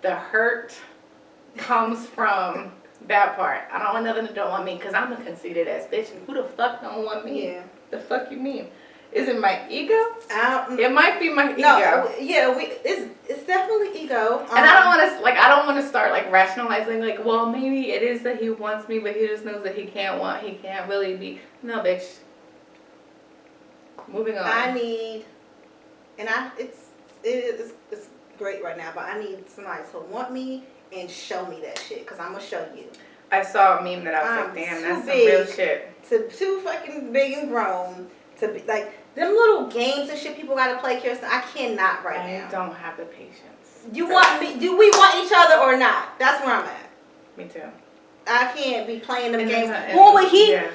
the hurt comes from that part. I don't want nothing that don't want me because I'm a conceited ass bitch. And who the fuck don't want me? Yeah. The fuck you mean? Is it my ego? It might be my ego. No, yeah, it's definitely ego. And I don't want to start like rationalizing like, well, maybe it is that he wants me, but he just knows that he can't really be. No, bitch. Moving on. It's great right now, but I need somebody to want me and show me that shit, because I'm going to show you. I saw a meme that I was like, damn, that's some real shit. Too fucking big and grown to be, like, them little games and shit people got to play, Kirsten, I cannot now. I don't have the patience. You want me, do we want each other or not? That's where I'm at. Me too. I can't be playing them games.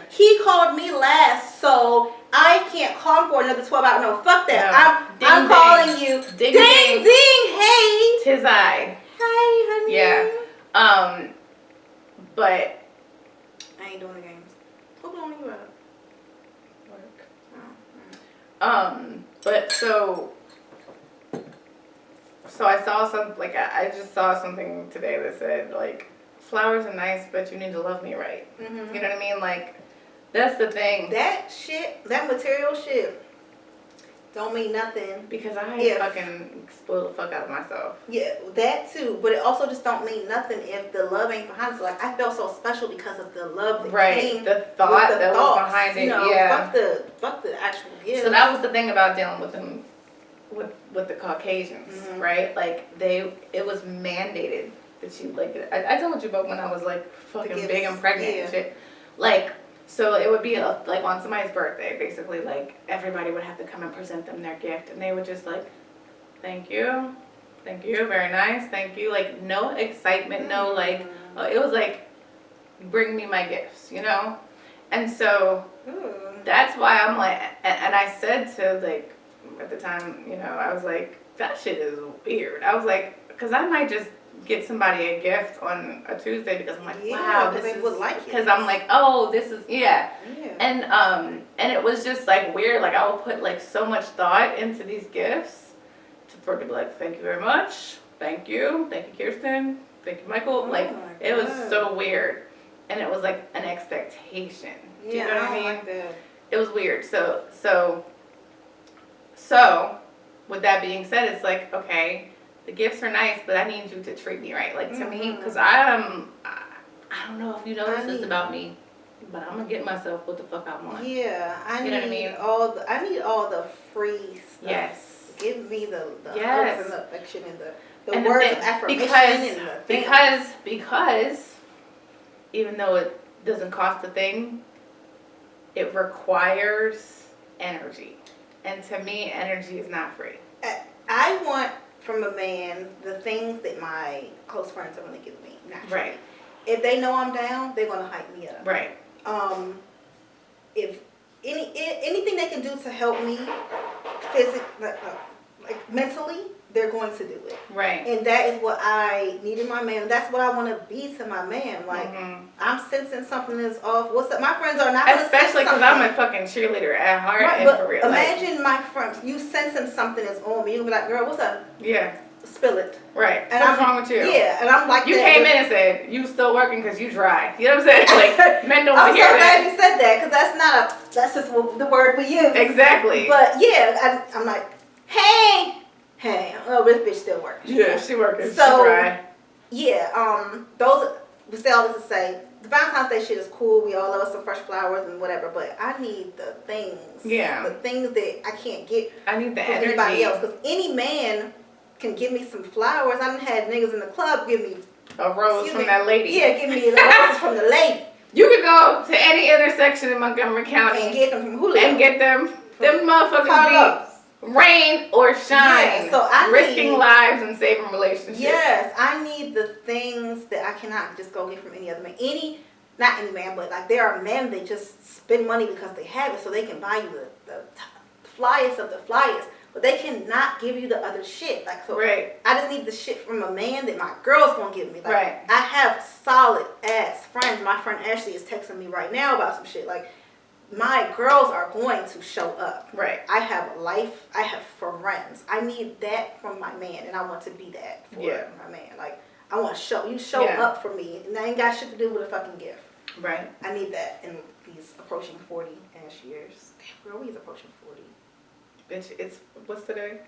He called me last, so I can't call him for another 12 hours. No, fuck that. No. I'm calling you. Ding, ding, hey. 'Tis I. Hey, honey. Yeah. But I ain't doing the games. Who blowing you up? But so I saw I just saw something today that said like, flowers are nice, but you need to love me right. Mm-hmm. You know what I mean? Like, that's the thing. That shit, that material shit, don't mean nothing. Because I fucking spoil the fuck out of myself. Yeah, that too. But it also just don't mean nothing if the love ain't behind it. So, like, I felt so special because of the love that came. The thought that was behind it. You know, yeah. Fuck the actual gift. So that was the thing about dealing with them, with the Caucasians, mm-hmm. right? Like, it was mandated that you, like, I told you about when I was like fucking big and pregnant and shit. Like, so it would be like on somebody's birthday, basically, like everybody would have to come and present them their gift, and they would just like, thank you, very nice, thank you, like no excitement, no like, it was like, bring me my gifts, you know, and so that's why I'm like, and I said to like at the time, you know, I was like, that shit is weird. I was like, because I might just get somebody a gift on a Tuesday because I'm like, wow, this is, because I'm like, oh, this is, and it was just like weird. Like I would put like so much thought into these gifts for it to be like, thank you very much, thank you Kirsten, thank you Michael. Like it was so weird, and it was like an expectation. Do you know what I mean? Like that. It was weird. So with that being said, it's like, okay, the gifts are nice, but I need you to treat me right. Like, to me, because I don't know if you notice this about me, but I'm going to get myself what the fuck I want. Yeah, I need all the free stuff. Yes. Give me the hugs and the affection and the words of affirmation because even though it doesn't cost a thing, it requires energy. And to me, energy is not free. I want from a man the things that my close friends are going to give me naturally. Right. If they know I'm down, they're going to hype me up. Right. If anything they can do to help me physically, like mentally, they're going to do it. Right. And that is what I need in my man. That's what I want to be to my man. Like, I'm sensing something is off. What's up? My friends are not going to especially because I'm a fucking cheerleader at heart, right, and for real. Imagine my friends, you sensing something is on me. You'll be like, girl, what's up? Yeah. Spill it. Right. And what's wrong with you? Yeah, and I'm like, you came in and said you still working because you dry. You know what I'm saying? Like, men don't want to hear that. I'm so glad you said that, because that's just the word we use. Exactly. But yeah, I'm like, hey, oh, this bitch still working. Yeah, she working. So, she dry. Yeah, we say all this to say, the Valentine's Day shit is cool. We all love us some fresh flowers and whatever, but I need the things. Yeah. The things that I can't get I need the from energy. anybody else. Because any man can give me some flowers. I done had niggas in the club give me a rose from that lady. Yeah, give me the roses from the lady. You could go to any intersection in Montgomery County and get them from Julio. And get them motherfuckers be rain or shine. Yeah, so I risking lives and saving relationships. Yes, I need the things that I cannot just go get from any other man. Not any man, but like there are men that just spend money because they have it, so they can buy you the flyest of the flyest. But they cannot give you the other shit. Like, so right. I just need the shit from a man that my girl's gonna give me. Like, right. I have solid ass friends. My friend Ashley is texting me right now about some shit. Like, my girls are going to show up. Right. I have life. I have friends. I need that from my man, and I want to be that for my man. Like, I want to show up for me, and that ain't got shit to do with a fucking gift. Right. I need that in these approaching 40-ass years. Damn, girl, we is approaching 40. Bitch, it's, what's today?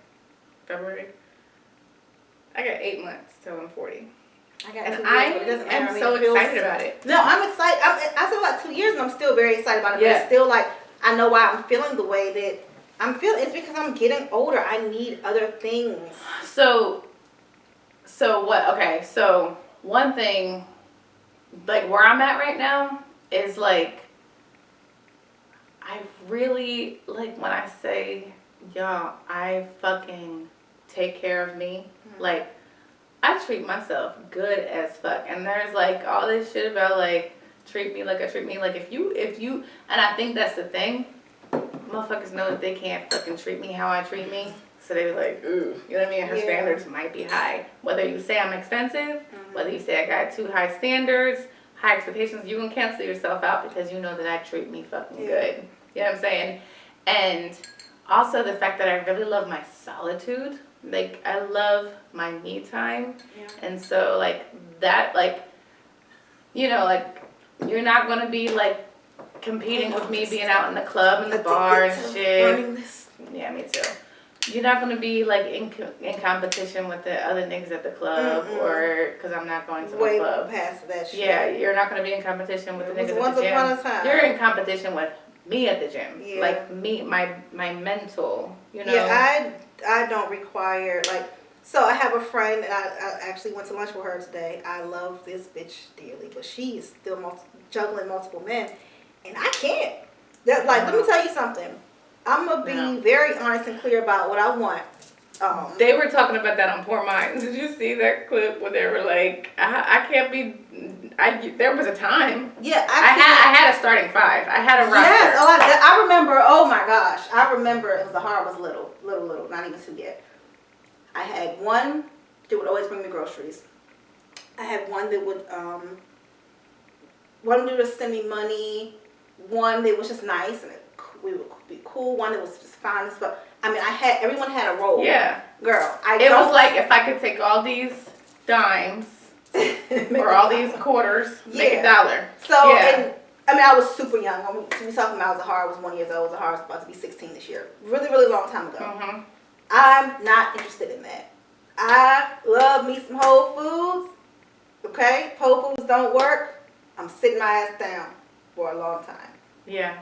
February? I got 8 months till I'm 40. I got and 2 years, I but it doesn't am matter. so excited about it. No, I'm excited. I still got 2 years, and I'm still very excited about it. But it's still like, I know why I'm feeling the way that I'm feeling. It's because I'm getting older. I need other things. So what? Okay, so one thing, like where I'm at right now is like, I really, like when I say, y'all, I fucking take care of me. Mm-hmm. Like, I treat myself good as fuck. And there's like all this shit about like, treat me like I treat me. Like if you, and I think that's the thing. Motherfuckers know that they can't fucking treat me how I treat me. So they be like, ooh, you know what I mean? Her standards might be high. Whether you say I'm expensive, whether you say I got too high standards, high expectations, you can cancel yourself out because you know that I treat me fucking good. You know what I'm saying? And also the fact that I really love my solitude. Like, I love my me time. Yeah. And so, like, that, like, you know, like, you're not going to be, like, competing with me being out in the club and the bar and shit. Yeah, me too. You're not going to be, like, in competition with the other niggas at the club or because I'm not going to the club. Way past that shit. Yeah, you're not going to be in competition with the niggas at the gym. Once upon a time. You're in competition with me at the gym. Yeah. Like, me, my mental, you know? Yeah, I don't require, like, so I have a friend, and I actually went to lunch with her today. I love this bitch dearly, but she is still juggling multiple men, and I can't. Let me tell you something. I'm going to be very honest and clear about what I want. They were talking about that on Poor Minds. Did you see that clip where they were like, I can't be... there was a time. Yeah, I had a starting five. I had a roster. Yes, I remember. Oh my gosh, I remember. It was the heart was little, not even two yet. I had one that would always bring me groceries. I had one that would just send me money. One that was just nice and we would be cool. One that was just fine as fuck. I mean, everyone had a role. Yeah, girl. It was like if I could take all these dimes. or all these quarters, make $1. So, and, I mean, I was super young. We talking about Zahara was 1 year old. Zahara was about to be 16 this year. Really, really long time ago. Mm-hmm. I'm not interested in that. I love me some Whole Foods. Okay? Whole Foods don't work. I'm sitting my ass down for a long time. Yeah.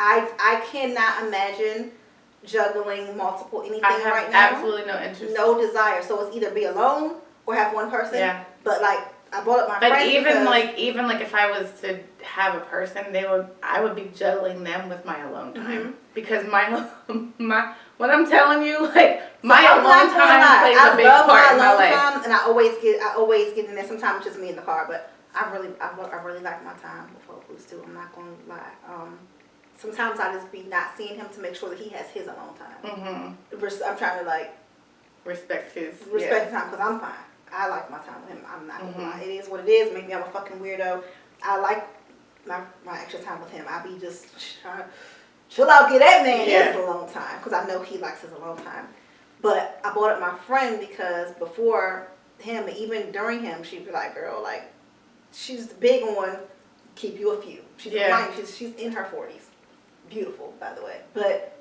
I cannot imagine juggling multiple anything right now. I have absolutely no interest. No desire. So it's either be alone or have one person. Yeah. But like I brought up my friend. But even if I was to have a person, I would be juggling them with my alone time. Because what I'm telling you, like my alone time plays a big part in my life. Time, and I always get in there. Sometimes it's just me in the car, but I really like my time with Whole Foods too. I'm not gonna lie. Sometimes I just be not seeing him to make sure that he has his alone time. Mm-hmm. I'm trying to like respect his time because I'm fine. I like my time with him. I'm not gonna lie. It is what it is. Maybe I'm a fucking weirdo. I like my extra time with him. I be just trying to chill out, get that man his alone time because I know he likes his alone time. But I brought up my friend because before him, even during him, she'd be like, "Girl, like she's big on keep you a few." She's she's in her 40s. Beautiful, by the way. But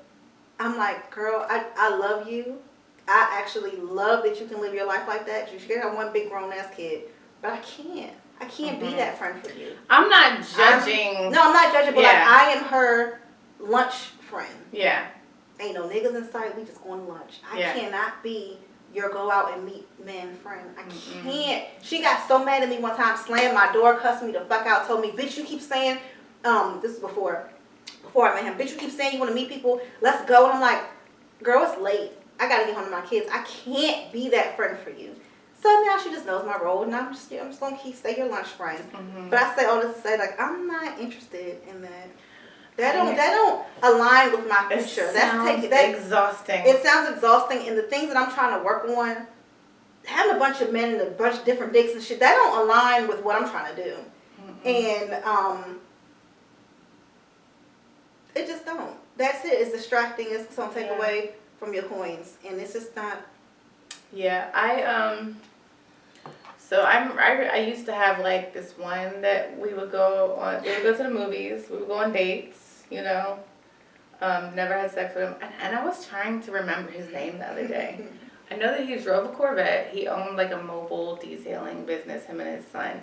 I'm like, girl, I love you. I actually love that you can live your life like that. You should have one big grown ass kid, but I can't. I can't be that friend for you. I'm not judging. I'm not judging, but like I am her lunch friend. Yeah. Ain't no niggas in sight. We just going to lunch. I cannot be your go out and meet men friend. I can't. She got so mad at me one time, slammed my door, cussed me the fuck out, told me, bitch, you keep saying, this is before I met him, bitch, you keep saying you want to meet people. Let's go. And I'm like, girl, it's late. I got to get home to my kids. I can't be that friend for you. So now she just knows my role, and I'm just going to stay your lunch friend. But I say all this to say, like, I'm not interested in that. That don't align with my future. That's exhausting. It sounds exhausting, and the things that I'm trying to work on, having a bunch of men and a bunch of different dicks and shit, that don't align with what I'm trying to do. And it just don't. That's it. It's distracting. It's gonna take away from your coins, and it's just not. Yeah, So I used to have like this one that we would go on. We would go to the movies. We would go on dates. You know, never had sex with him. And I was trying to remember his name the other day. I know that he drove a Corvette. He owned like a mobile detailing business. Him and his son.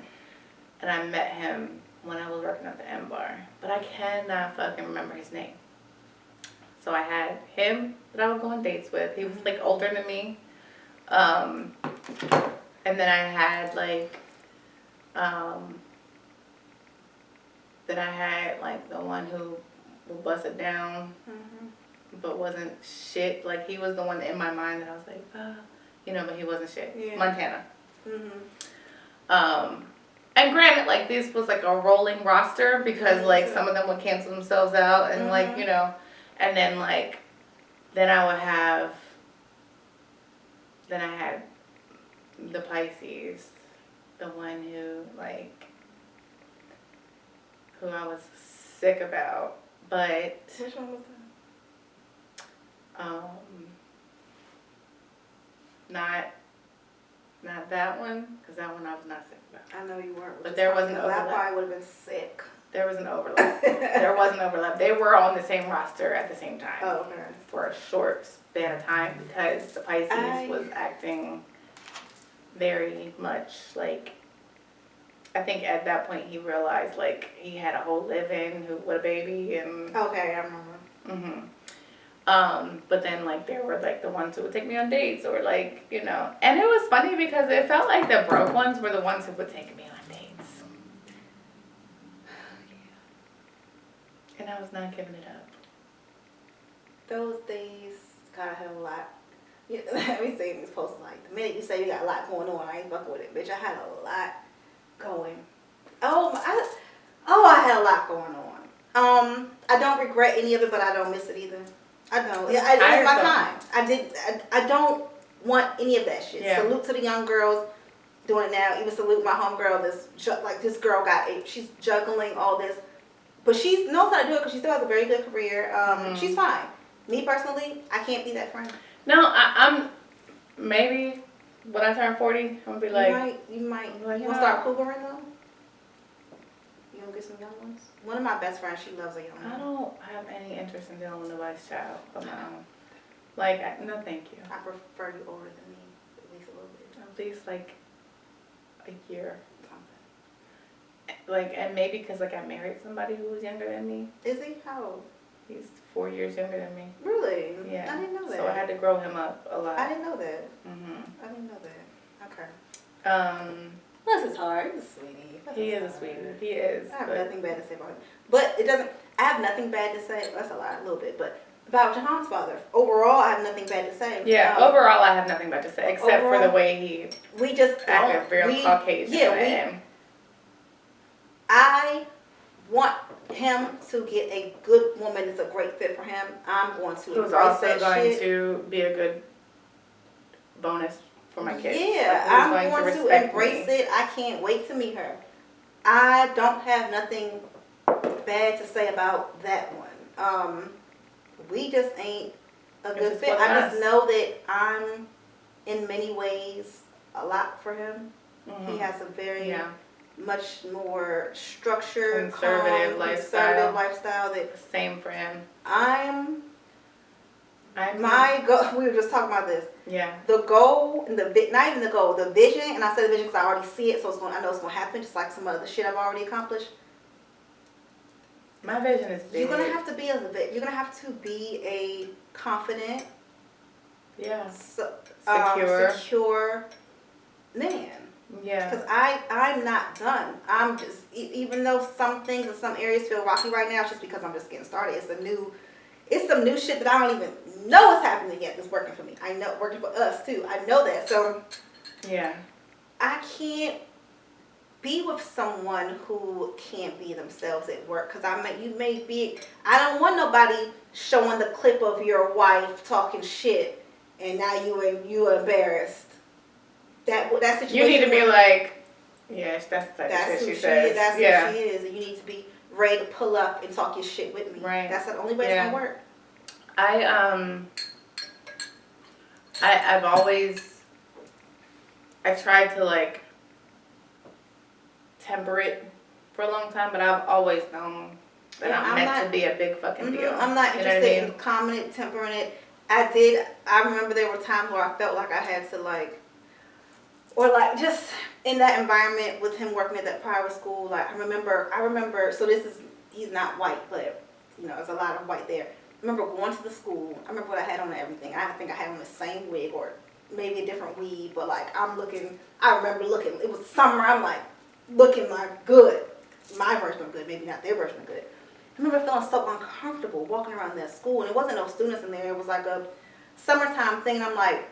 And I met him when I was working at the M Bar, but I cannot fucking remember his name. So I had him that I would go on dates with. He was like older than me. And then I had like, the one who bust it down, but wasn't shit. Like he was the one in my mind that I was like, but he wasn't shit. Yeah. Montana. And granted, like this was like a rolling roster because like some of them would cancel themselves out and like, and then like, then I had the Pisces, the one who I was sick about, but. Which one was that? Not that one, because that one I was not sick about. I know you weren't. But there was an overlap. That probably would have been sick. There was an overlap. There was an overlap. They were on the same roster at the same time. Oh, okay. For a short span of time because the Pisces was acting very much like, I think at that point he realized like he had a whole live-in with a baby and. Okay, I remember. But then like there were like the ones who would take me on dates or like, and it was funny because it felt like the broke ones were the ones who would take me on dates. And I was not giving it up. Those days, God, I had a lot. Let me say these posts like, the minute you say you got a lot going on, I ain't fucking with it, bitch. I had a lot going. I had a lot going on. I don't regret any of it, but I don't miss it either. I don't. It was my time. I don't want any of that shit. Yeah. Salute to the young girls doing it now. Even salute my homegirl. This girl she's juggling all this, but she knows how to do it because she still has a very good career. She's fine. Me personally, I can't be that friend. No, I'm maybe when I turn 40, I'm gonna be like. You might. You wanna start cougering though? You gonna get some young ones? One of my best friends, she loves a young one. I don't have any interest in dealing with nobody's child of my own. Like, no thank you. I prefer you older than me, at least a little bit. At least like a year or something. Like, and maybe because like I married somebody who was younger than me. Is he? How old? He's 4 years younger than me. Really? Yeah. I didn't know that. So I had to grow him up a lot. I didn't know that. I didn't know that. Okay. This is hard. He's a sweetie. He is a sweetie. He is. I have nothing bad to say about him. But it doesn't, I have nothing bad to say. That's a lot, a little bit. But about Jahan's father, overall, I have nothing bad to say. Yeah, overall, I have nothing bad to say, except for the way he acted real Caucasian. Yeah, I want him to get a good woman that's a great fit for him. I'm going to embrace that shit. Who's also going to be a good bonus for my kids. Yeah, I'm going to embrace it. I can't wait to meet her. I don't have nothing bad to say about that one. We just ain't a good fit. I just know that I'm, in many ways, a lot for him. He has a very much more structured, conservative lifestyle. That same for him. I'm My goal, we were just talking about this. Yeah. The goal, and not even the goal, the vision, and I said the vision because I already see it, so I know it's going to happen, just like some other shit I've already accomplished. My vision is big. You're going to have to be a confident, secure man. Yeah. Because I'm not done. I'm just, even though some things in some areas feel rocky right now, it's just because I'm just getting started. It's some new shit that I don't even know is happening yet that's working for me. I know, working for us too. I know that. So, yeah. I can't be with someone who can't be themselves at work. Because I don't want nobody showing the clip of your wife talking shit and now you embarrassed. That situation. You need to be like, yes, that's the type of shit she says. That's who she is, and you need to be ready to pull up and talk your shit with me. Right. That's the only way it's gonna work. I've always, I tried to like temper it for a long time, but I've always known that I'm meant to be a big fucking deal. I'm not interested in calming it, tempering it. I remember there were times where I felt like I had to just in that environment with him working at that private school, like I remember, so he's not white, but there's a lot of white there. I remember going to the school, I remember what I had on and everything. I think I had on the same wig or maybe a different weave, but like I remember looking, it was summer, I'm like looking like good. My version of good, maybe not their version of good. I remember feeling so uncomfortable walking around that school, and it wasn't no students in there, it was like a summertime thing, and I'm like,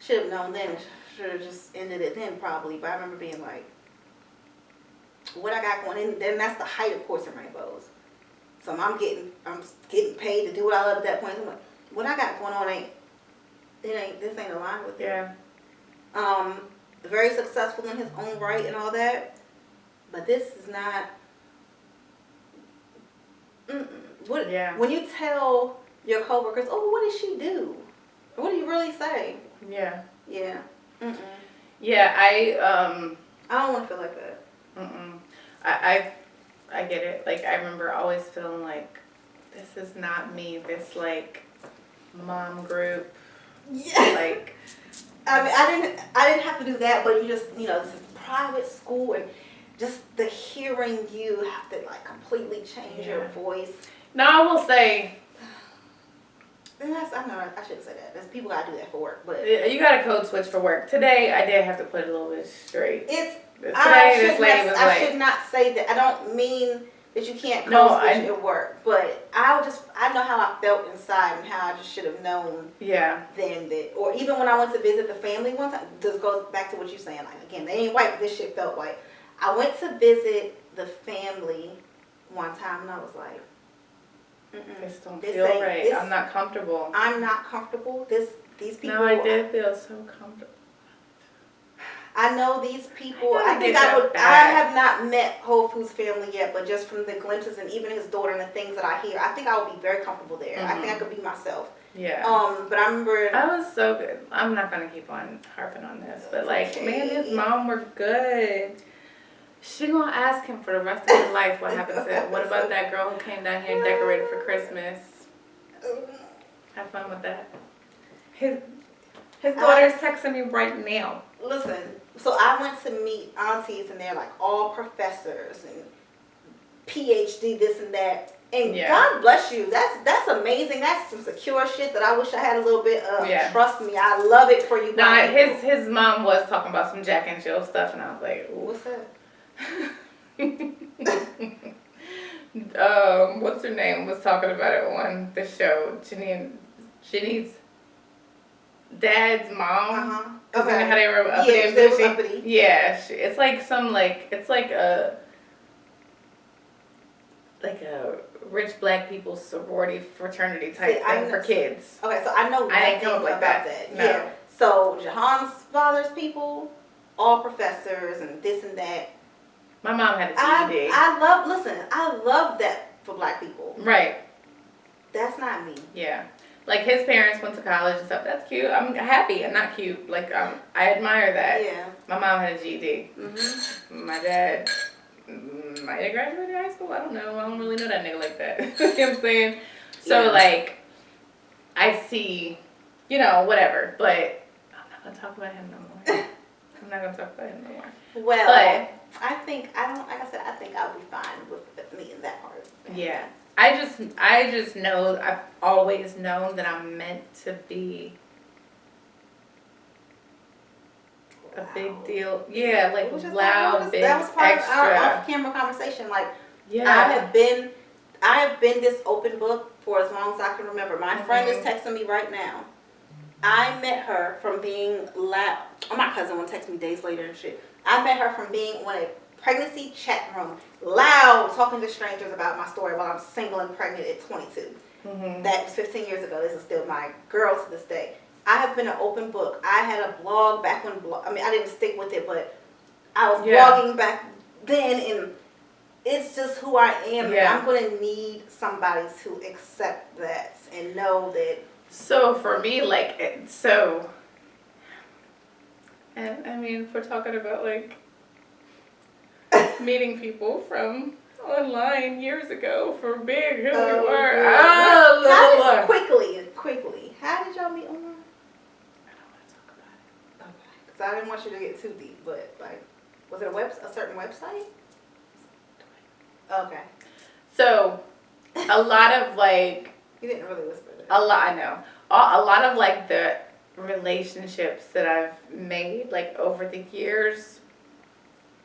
should have known then. Should have just ended it then probably, but I remember being like, what I got going in, then that's the height of Courts and Rainbows. So I'm getting paid to do what I love at that point. So I'm like, what I got going on this ain't aligned with it. Yeah. Very successful in his own right and all that, but this is not. When you tell your coworkers, oh, what did she do? What do you really say? Yeah. Yeah. Yeah, I don't want to feel like that. I get it. Like, I remember always feeling like, this is not me. This, like, mom group. Yeah. Like. I mean, I didn't have to do that, but you just, this is private school, and just the hearing you have to, like, completely change your voice. No, I will say. And I know I shouldn't say that. There's people gotta do that for work, but you got a code switch for work. Today, I did have to put it a little bit straight. I should not say that. I don't mean that you can't code switch at work, but I know how I felt inside and how I just should have known. Yeah. Then that, or even when I went to visit the family one time. This goes back to what you're saying. Like again, they ain't white, but this shit felt white. I went to visit the family one time, and I was like. This don't feel right. I'm not comfortable. I'm not comfortable. These people. No, I did feel so comfortable. I know these people. I have not met Whole Foods family yet, but just from the glimpses and even his daughter and the things that I hear, I think I would be very comfortable there. I think I could be myself. Yeah. But I remember. I was so good. I'm not gonna keep on harping on this, but like, man, his mom were good. She gonna ask him for the rest of his life what happened to him. What about that girl who came down here and decorated for Christmas? Have fun with that. His daughter's texting me right now. Listen, so I went to meet aunties, and they're like all professors and PhD, this and that. And God bless you. That's amazing. That's some secure shit that I wish I had a little bit of. Trust me, I love it for you. Nah, his mom was talking about some Jack and Jill stuff, and I was like, ooh. What's that? What's her name was talking about it on the show. Shanice's dad's mom. Okay. How they were uppity. Yeah, it's like some it's like a rich black people sorority fraternity type thing for kids. Okay, so I know nothing about that. No. Yeah. So Jahan's father's people, all professors and this and that. My mom had a GED. I love that for black people. Right. That's not me. Yeah. Like his parents went to college and stuff. That's cute. I'm happy and not cute. Like I admire that. Yeah. My mom had a GED. Mm-hmm. My dad might have graduated high school. I don't know. I don't really know that nigga like that. You know what I'm saying? So like, I see, you know, whatever. But I'm not gonna talk about him no more. I'm not gonna talk about him no more. Well, But I think like I said, I think I'll be fine with me in that part. yeah, I just know I've always known that I'm meant to be a big deal. Yeah, like It was just loud, big, that was part extra. of our off-camera conversation. Like, Yeah. I have been this open book for as long as I can remember. My friend is texting me right now. I met her from being loud. Oh, my cousin will text me days later and shit. I met her from being on a pregnancy chat room, loud, talking to strangers about my story while I'm single and pregnant at 22. That was 15 years ago. This is still my girl to this day. I have been an open book. I had a blog back when, I didn't stick with it, but I was blogging back then, and it's just who I am. And I'm going to need somebody to accept that and know that. So for me, like, and I mean, if we're talking about like meeting people from online years ago for being who we were. Quickly, how did y'all meet online? I don't want to talk about it. Okay, because I didn't want you to get too deep, but like, was it a certain website? Okay. So, a lot of like. You didn't really whisper that. A lot, I know. A lot of like the relationships that I've made like over the years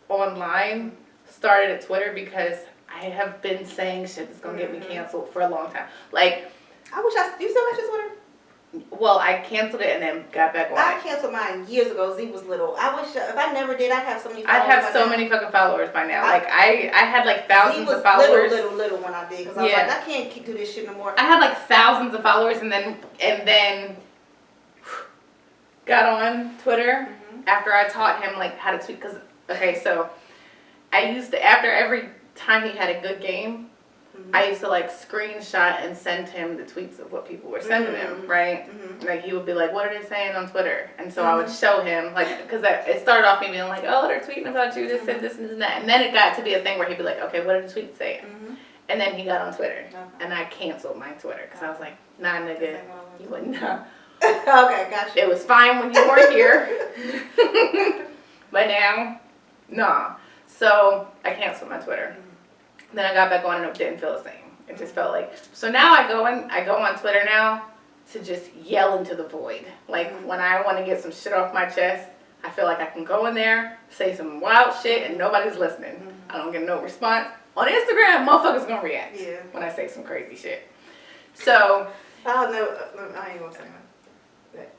online started at Twitter because I have been saying shit that's gonna get me canceled for a long time. Like, do you still got your Twitter? Well, I canceled it and then got back on I it. canceled mine years ago. Z was little. I wish if I never did, I'd have so many followers. I'd have so many fucking followers by now. Like I had like thousands of followers. Little when I did, because I was like, I can't do this shit no more. I had like thousands of followers, and then got on Twitter after I taught him like how to tweet. Cause okay, so I used to, after every time he had a good game, I used to like screenshot and send him the tweets of what people were sending him, right? Like he would be like, what are they saying on Twitter? And so I would show him, like, because it started off me being like, oh, they're tweeting about you, this and this and that. And then it got to be a thing where he'd be like, okay, what are the tweets saying? And then he got on Twitter. And I canceled my Twitter because I was like, nah, nigga, you wouldn't know. Okay, gotcha. It was fine when you weren't here. But now, nah. So I canceled my Twitter. Then I got back on and it didn't feel the same. It just felt like, so now I go on Twitter now to just yell into the void. Like when I want to get some shit off my chest, I feel like I can go in there, say some wild shit and nobody's listening. I don't get no response. On Instagram, motherfuckers gonna react when I say some crazy shit. So. Oh, no, I ain't gonna say that.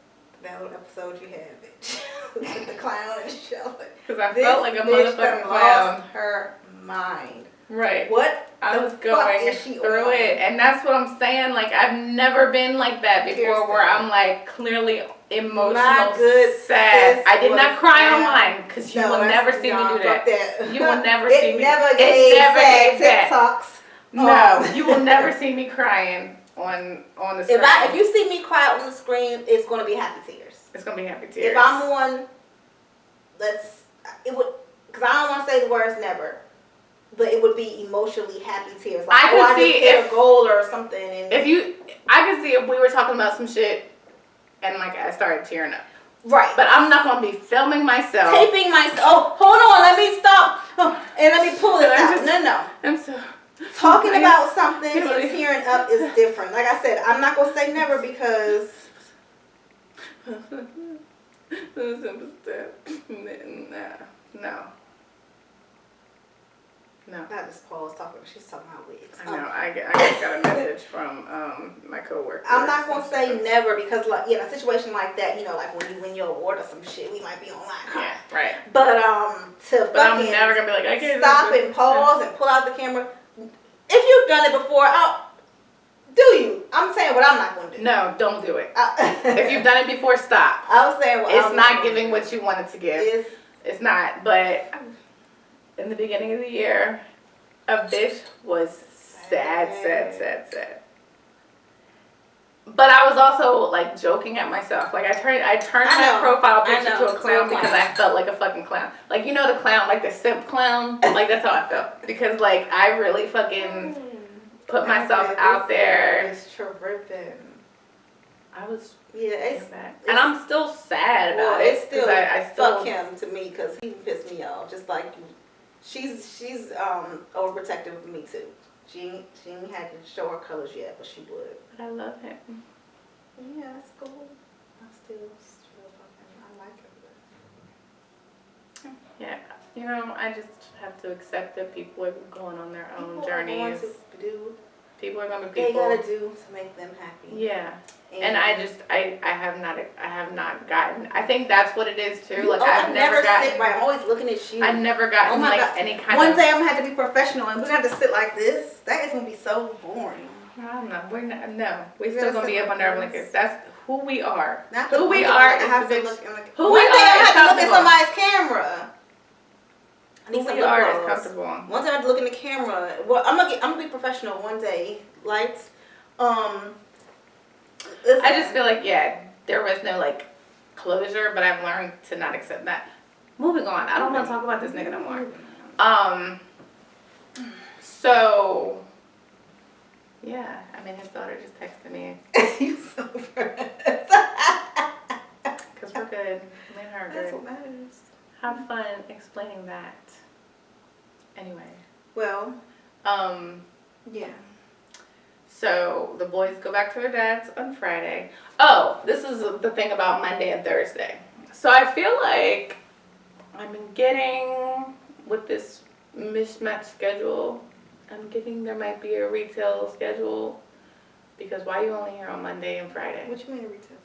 That little episode you had, bitch. With the clown and show. Because I felt like a motherfucking clown. Lost her mind. Right. What I was going through it. And that's what I'm saying. Like, I've never been like that before where I'm like clearly emotional, sad. I did not cry on mine because you will never see me do that. You will never see me. It never gave TikToks. No, you will never see me crying on the screen. If you see me cry on the screen, it's going to be happy tears. It's going to be happy tears. If I'm on, because I don't want to say the words never. But it would be emotionally happy tears. Like, I could see if a goal or something. And I could see if we were talking about some shit, and like I started tearing up. Right. But I'm not gonna be filming myself, taping myself. Oh, hold on, let me stop, and let me pull this out. No. I'm so talking about something and tearing up is different. Like I said, I'm not gonna say never because. No. Not just Paul's talking. She's talking about wigs. I know. I just got a message from my coworker. I'm not gonna say never because, like, in a situation like that, like when you win your award or some shit, we might be online. Yeah, right. But I'm never gonna be like, I can't stop and pause and pull out the camera. If you've done it before, do you? I'm saying what I'm not gonna do. No, don't do it. If you've done it before, stop. I'm saying what it's not giving what you wanted to give. It's not. But in the beginning of the year, a bitch was sad. But I was also like joking at myself. Like I turned my profile picture to a clown because I felt like a fucking clown. Like, you know the clown, like the simp clown? Like that's how I felt. Because like I really fucking put myself out there. It's tripping. I was Yeah, bad. And I'm still sad about it's it. still I still fuck him to me because he pissed me off. Just like she's overprotective of me too. She ain't had to show her colors yet, but she would. But I love him. Yeah, that's cool. I still fucking I like him. Yeah, you know, I just have to accept that people are going on their own People are going journeys. to do People are gonna be they people. gotta do to make them happy. Yeah, and I have not gotten. I think that's what it is too. Like I never gotten. sit right. I'm always looking at you. I've never gotten my like God. any kind One of. day I'm gonna have to be professional and we're gonna have to sit like this. That is gonna be so boring. I don't know. We're not. No, we're You still gotta gonna be sit up like under our this. blankets. That's who we are. Not Who we blanket, are. like, I have to look. Who One we day are I is have to look at comfortable. somebody's camera. I need Who some we lip are is gloss. comfortable. One time I have to look in the camera. Well, I'm gonna be professional one day. Lights. Listen. I just feel like there was no like closure, but I've learned to not accept that. Moving on. I don't want to talk about this nigga no more. So yeah, I mean his daughter just texted me You so friends. because we're good. Me and her are That's good. what matters. Have fun explaining that. Anyway. Well, yeah. So the boys go back to their dads on Friday. Oh, this is the thing about Monday and Thursday. So I feel like I've been getting with this mismatched schedule. I'm getting there might be a retail schedule because why are you only here on Monday and Friday? What you mean retail?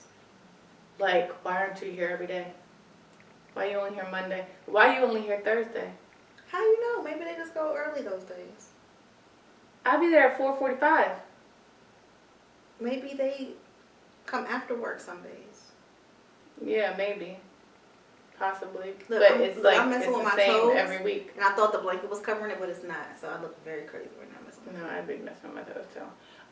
Like, why aren't you here every day? Why are you only here Monday? Why are you only here Thursday? How you know? Maybe they just go early those days. I'll be there at 4:45. Maybe they come after work some days. Yeah, maybe. Possibly. Look, but I'm messing it's with the my same toes. every week. And I thought the blanket was covering it, but it's not. So I look very crazy right now messing with No, I'd be messing with my toes too.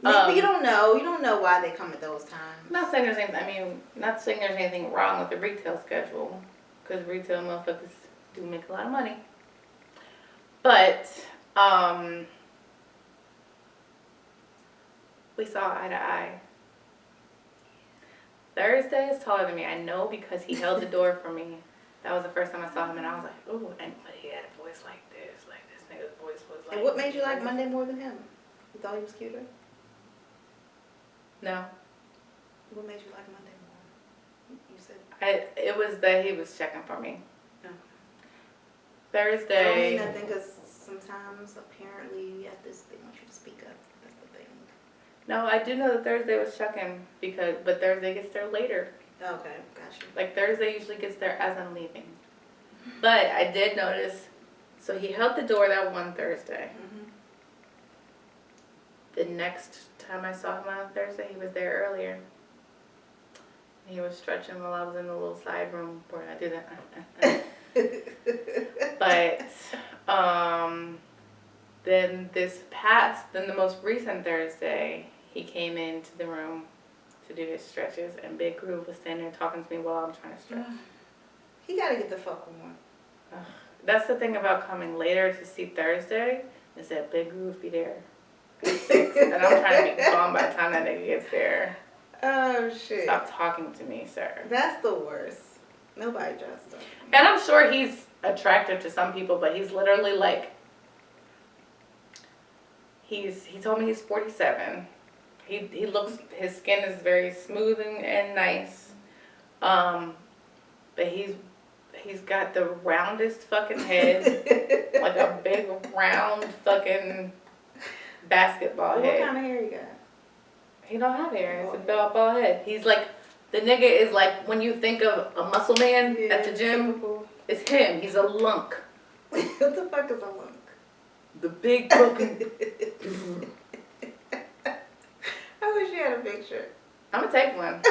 Maybe you don't know. You don't know why they come at those times. Not saying there's anything wrong with the retail schedule, because retail motherfuckers do make a lot of money. But we saw eye to eye. Thursday is taller than me. I know because he held the door for me. That was the first time I saw him, and I was like, "Ooh!" And but he had a voice like this, like this nigga's voice was like. And what made you like Monday more than him? You thought he was cuter? No. What made you like Monday more? You said. It was that he was checking for me. No. Thursday. I don't mean nothing because sometimes apparently at this they want you to speak up. That's the thing. No, I do know that Thursday was checking but Thursday gets there later. Okay, gotcha. Like Thursday usually gets there as I'm leaving. But I did notice, so he held the door that one Thursday. Mm-hmm. The next time I saw him on Thursday, he was there earlier. He was stretching while I was in the little side room where I do that. But then the most recent Thursday, he came into the room to do his stretches, and Big Groove was standing there talking to me while I'm trying to stretch. He gotta get the fuck on. That's the thing about coming later to see Thursday, is that Big Groove be there at 6, and I'm trying to be gone by the time that nigga gets there. Oh shit. Stop talking to me, sir. That's the worst. Nobody does that. And I'm sure he's attractive to some people, but he's literally like, he told me he's 47. He looks, his skin is very smooth and nice. But he's got the roundest fucking head, like a big round fucking basketball head. What kind of hair you got? He don't have hair. It's a bald head. He's like, the nigga is like, when you think of a muscle man at the gym, typical. it's him. He's a lunk. What the fuck is a lunk? The big fucking. I wish you had a picture. I'm gonna take one.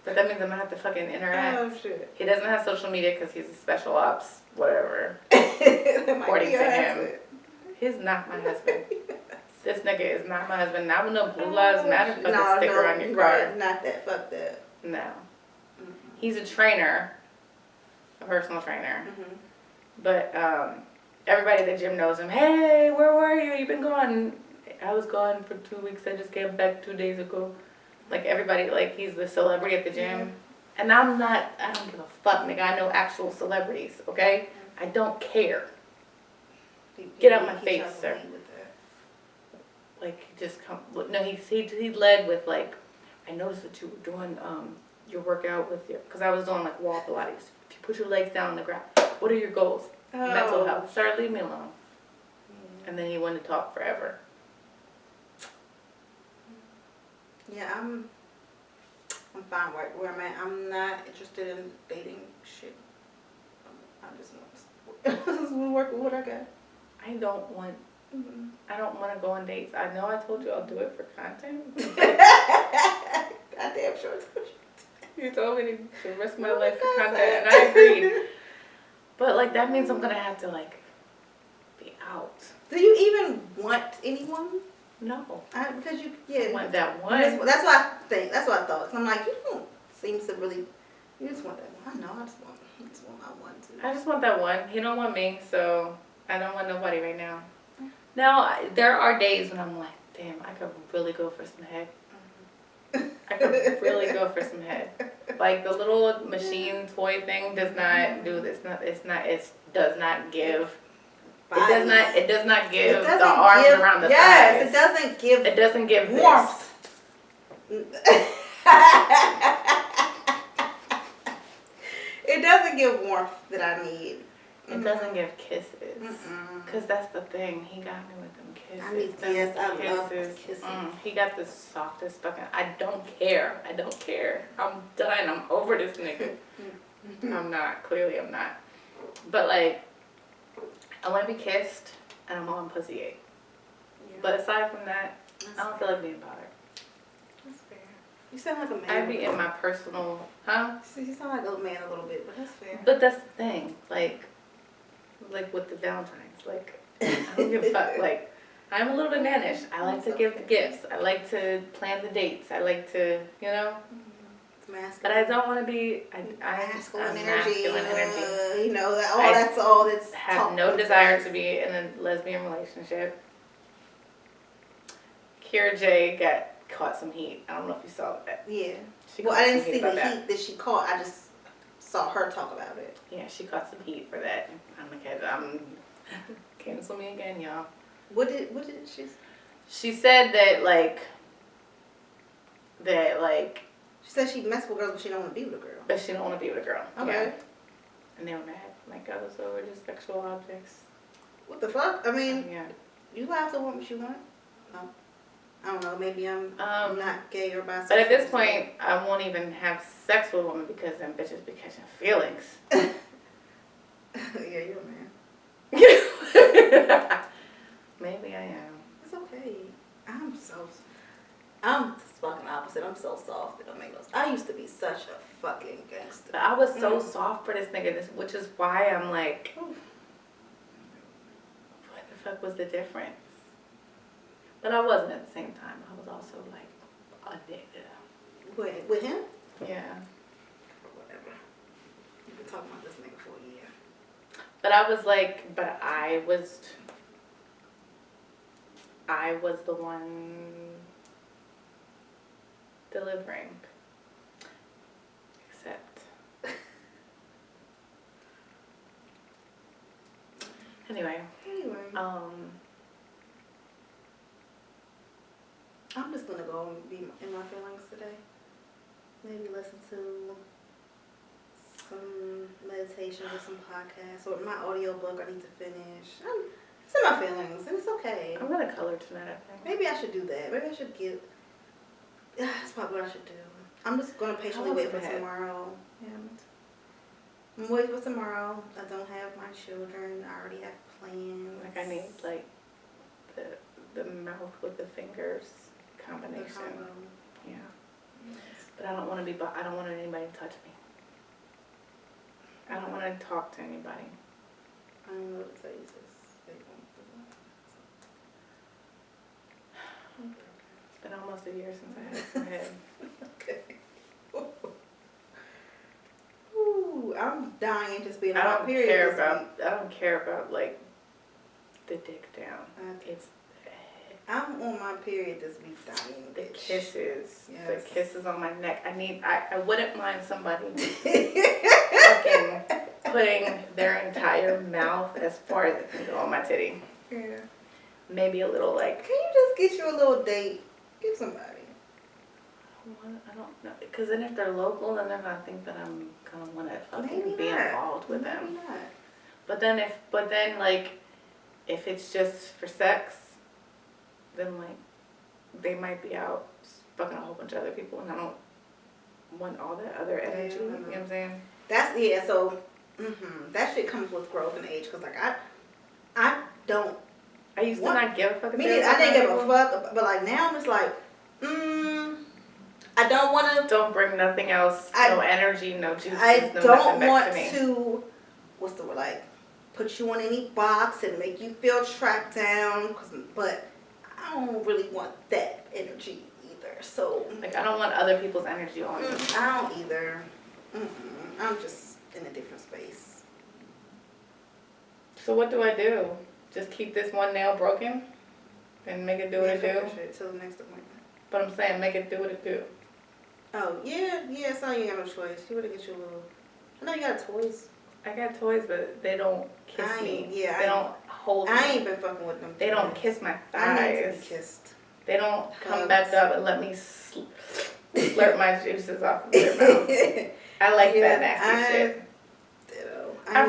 But that means I'm gonna have to fucking interact. Oh shit. He doesn't have social media because he's a special ops, whatever. According to him. He's not my husband. This nigga is not my husband. Not with no Blue Lives Matter fucking sticker on your car. Right. Not that. Fuck that. No. Mm-hmm. He's a trainer. A personal trainer. Mm-hmm. But everybody at the gym knows him. Hey, where were you? You've been gone. I was gone for 2 weeks. I just came back 2 days ago. Like everybody, like he's the celebrity at the gym. And I'm not, I don't give a fuck, nigga. I know actual celebrities, okay? I don't care. Get out my face, sir. Like, just come, no, he led with like, I noticed that you were doing your workout with your, because I was doing like wall Pilates. If you put your legs down on the ground, what are your goals? Mental health. Sir, leave me alone. And then he wanted to talk forever. Yeah, I'm fine where I'm at. I'm not interested in dating shit. I just want to work with what I got. I don't want to go on dates. I know I told you I'll do it for content. Goddamn sure. You told me to risk my life for content, and I agreed. But like that means I'm gonna have to like be out. Do you even want anyone? No. Because you I want that one. That's what I think. That's what I thought. So I'm like, you don't seem to really. You just want that one. I know. I just want my one too. I just want that one. He don't want me, so I don't want nobody right now. Now there are days when I'm like, damn, I could really go for some head. I could really go for some head. Like the little machine toy thing does not do this. It does not give. It does not give the arms around the thighs. Yes, it doesn't give. It doesn't give warmth. It doesn't give warmth that I need. It doesn't give kisses. Cause that's the thing. He got me with them kisses. I need kisses. I love kisses. He got the softest fucking. I don't care. I'm done. I'm over this nigga. I'm not. Clearly, I'm not. But like, I want to be kissed, and I'm on pussy ate. Yeah. But aside from that, I don't feel like being bothered. That's fair. You sound like a man. I'd be in my personal, huh? You sound like a man a little bit, but that's fair. But that's the thing, like with the Valentine's, like I don't give a fuck. Like I'm a little bit mannish. I like to give the gifts. I like to plan the dates. I like to, you know. It's masculine. But I don't want to be. Masculine energy. Masculine energy. You know that. That's all. That's. I have no desire to be in a lesbian relationship. Kira J got caught some heat. I don't know if you saw that. Yeah. Well, I didn't see the heat that she caught. I just saw her talk about it. Yeah, she caught some heat for that. I'm cancel me again, y'all. What did she? She said that like. She said she messed with girls, but she don't want to be with a girl. But she don't want to be with a girl. Okay. Yeah. And they were mad. Like, oh, so we're just sexual objects. What the fuck? I mean, yeah. You have to want what you want. No. I don't know. Maybe I'm not gay or bisexual. But at this point, I won't even have sex with a woman because them bitches be catching feelings. Yeah, you're a man. Maybe I am. It's okay. I'm fucking opposite. I'm so soft. It don't make no sense. I used to be such a fucking gangster. But I was so soft for this nigga, which is why I'm like, what the fuck was the difference? But I wasn't at the same time. I was also like addicted. With him? Yeah. Whatever. You've been talking about this nigga for a year. But I was the one delivering. Except. Anyway. I'm just gonna go and be in my feelings today. Maybe listen to some meditation or some podcasts or my audio book I need to finish. It's in my feelings and it's okay. I'm gonna color tonight, I think. Maybe I should do that. Maybe I should get. That's probably what I should do. I'm just gonna patiently wait for tomorrow. Yeah. I'm waiting for tomorrow. I don't have my children. I already have plans. Like I need like the mouth with the fingers combination. Yeah. Yes. But I don't want to be. I don't want anybody to touch me. I don't want to talk to anybody. I don't know what to tell you, sis. It's been almost a year since I had some head. Okay. Ooh, I'm dying just being on my period. I don't care about like the dick down. Okay. It's the head. I'm on my period this week, dying. The bitch. kisses. Yes. The kisses on my neck. I wouldn't mind somebody fucking putting their entire mouth as far as it can go on my titty. Yeah. Maybe a little like. Can you just get you a little date? Give somebody. I don't know. Because then if they're local, then they're going to think that I'm going to want to fucking be involved with them. Maybe not. But then like, if it's just for sex, then like, they might be out fucking a whole bunch of other people, and I don't want all that other energy. You know what I'm saying? That's so. That shit comes with growth and age. Cause like I don't. I used to not give a fuck. I didn't give a fuck, but like now I'm just like, I don't want to. Don't bring nothing else. No energy, no juices. I no don't nothing want back to me. to. What's the word, like? Put you in any box and make you feel trapped down. But I don't really want that energy either. So like, I don't want other people's energy on me. I don't either. I'm just in a different space. So what do I do? Just keep this one nail broken and make it do what it do? Till the next appointment. But I'm saying make it do what it do. Oh, yeah, so you have no choice. You would get you a little. I know you got toys. I got toys, but they don't kiss me. Yeah, they don't hold me. I ain't been fucking with them. They don't kiss my thighs. I need to be kissed. They don't come back up and let me slurp my juices off of their mouth. I like that nasty shit. Ditto. I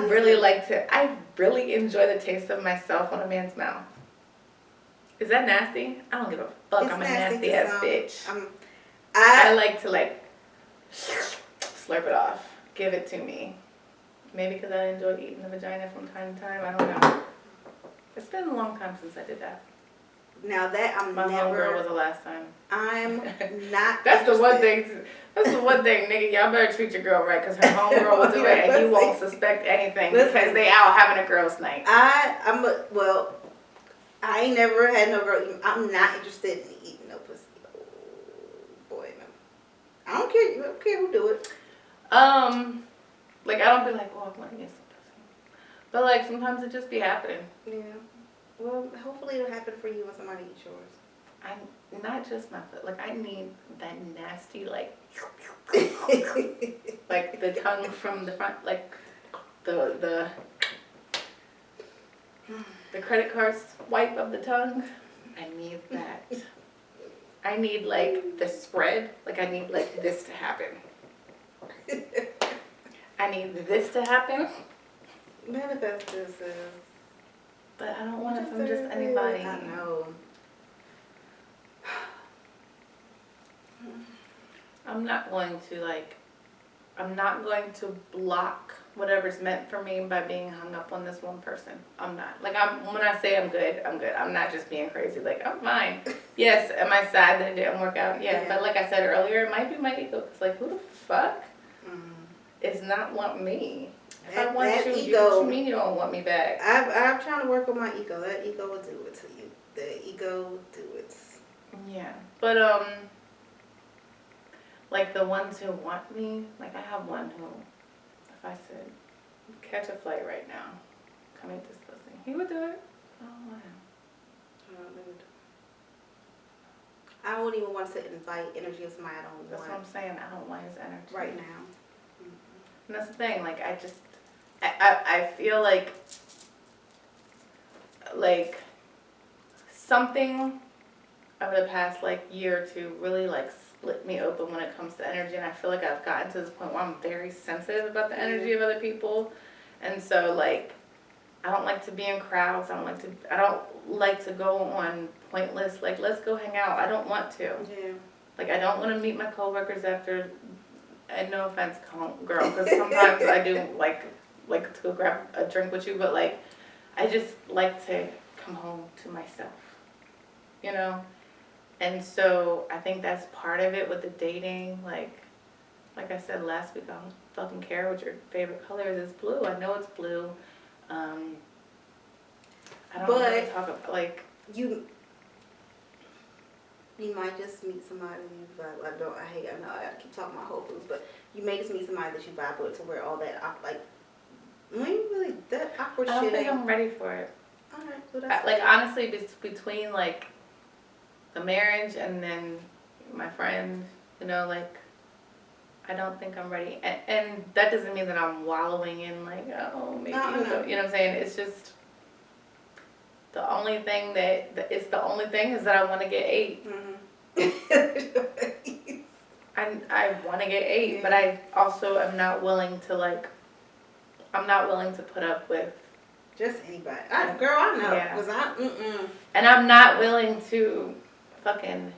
really enjoy the taste of myself on a man's mouth. Is that nasty? I don't give a fuck. I'm a nasty ass bitch. I like to like slurp it off. Give it to me. Maybe because I enjoy eating the vagina from time to time. I don't know. It's been a long time since I did that. Now that My homegirl was the last time. I'm not. That's the one thing. That's the one thing, nigga. Y'all better treat your girl right, because her homegirl will do it, and you won't suspect anything because they out having a girls' night. Well, I ain't never had no girl. I'm not interested in eating no pussy. Oh, boy, no. I don't care. I don't care who do it. Like, I don't be like, oh, I want to get some pussy. But, like, sometimes it just be happening. Yeah. Well, hopefully it'll happen for you when somebody eats yours. I'm not just my foot. Like, I need that nasty, like, like the tongue from the front, like the credit card swipe of the tongue. I need that. I need, like, the spread. Like, I need, like, this to happen. I need this to happen. Manifest this. But I don't want it from just anybody. I know. I'm not going to block whatever's meant for me by being hung up on this one person. I'm not. Like, when I say I'm good, I'm good. I'm not just being crazy. Like, I'm fine. Yes, am I sad that it didn't work out? Yeah. But like I said earlier, it might be my ego. It's like, who the fuck is not want me? If I want you, ego, what you mean you don't want me back? I'm trying to work with my ego. That ego will do it to you. The ego will do it. Yeah. But, like, the ones who want me, like, I have one who, if I said, catch a flight right now, come eat this pussy, he would do it. I don't want him. I wouldn't even want to invite energy of somebody I don't want. That's what I'm saying. I don't want his energy. Right now. And that's the thing. Like, I feel like something over the past, like, year or two really, like, split me open when it comes to energy. And I feel like I've gotten to this point where I'm very sensitive about the energy of other people. And so, like, I don't like to be in crowds. I don't like to go on pointless, like, let's go hang out. I don't want to. Yeah. Like, I don't want to meet my coworkers after, and no offense, girl, because sometimes I do like to go grab a drink with you, but, like, I just like to come home to myself, you know? And so I think that's part of it with the dating. Like I said last week, I don't fucking care what your favorite color is. It's blue. I know it's blue. I don't want to talk about, like... You might just meet somebody you vibe. I know I gotta keep talking about Whole Foods, but you may just meet somebody that you vibe with, to where all that that awkward shit. I don't think I'm ready for it. Alright, so that's like, honestly, between, like, the marriage and then my friend, you know, like, I don't think I'm ready. And that doesn't mean that I'm wallowing in, like, oh, maybe, No. you know what I'm saying? It's just, the only thing is that I want to get 8. I want to get 8, but I also am not willing to, like, I'm not willing to put up with just anybody. Girl, I know. Yeah. 'Cause and I'm not willing to fucking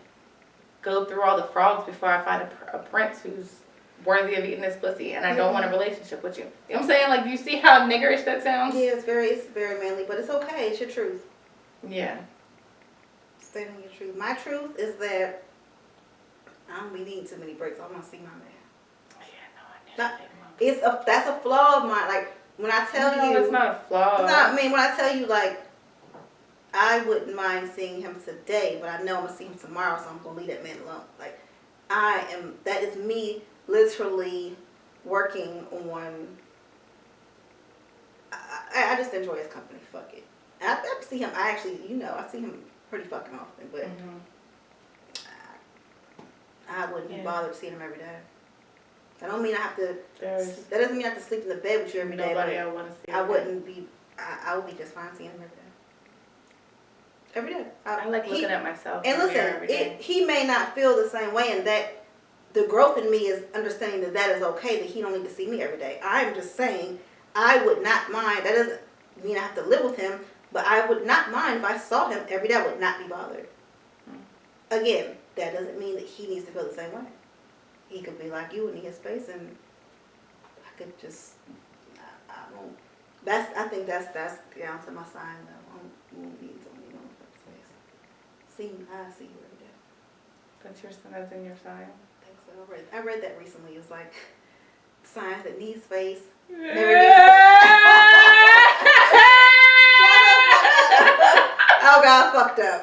go through all the frogs before I find a prince who's worthy of eating this pussy, and I don't want a relationship with you. You know what I'm saying? Like, you see how niggerish that sounds? Yeah, it's very manly, but it's okay. It's your truth. Yeah. Stay on your truth. My truth is that I don't be needing too many breaks. I want to see my man. Yeah, no, I know. That's a flaw of mine. Like, when I tell you. No, it's not a flaw. When I tell you, like, I wouldn't mind seeing him today, but I know I'm going to see him tomorrow, so I'm going to leave that man alone. Like, that is me literally working on, I just enjoy his company. Fuck it. I see him, I see him pretty fucking often, but I wouldn't be bothered seeing him every day. That don't mean I have to, that doesn't mean I have to sleep in the bed with you every day. Nobody I want to see. I wouldn't be, I would be just fine seeing him every day. I like looking at myself. And listen, he may not feel the same way, and that the growth in me is understanding that is okay, that he don't need to see me every day. I'm just saying, I would not mind. That doesn't mean I have to live with him, but I would not mind if I saw him every day. I would not be bothered. Again, that doesn't mean that he needs to feel the same way. He could be like you and need his space, and I could just, I won't. I think that's down to my sign. I won't need somebody in my space. I see you every day. That's in your sign. I think so. I read that recently. It was like signs that need space. Oh God, I fucked up.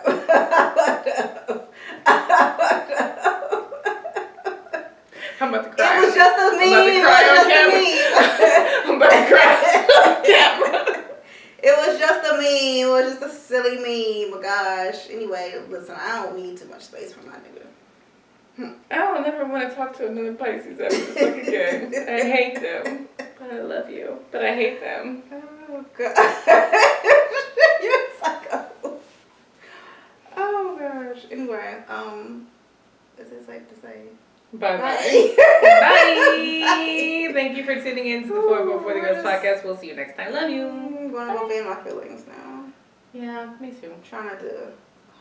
I'm about to cry. It was just a meme. I'm about to cry on camera. It was just a meme. It was just a silly meme. Oh gosh. Anyway, listen, I don't need too much space for my nigga. I don't ever want to talk to another Pisces ever fucking again. I hate them. But I love you. But I hate them. Oh God. You're a psycho. Oh gosh. Anyway, is it safe to say? Bye-bye. Bye. Bye. Thank you for tuning in to the 444 The Girls podcast. We'll see you next time. Love you. I'm going to go fan my feelings now. Yeah, me too. I'm trying not to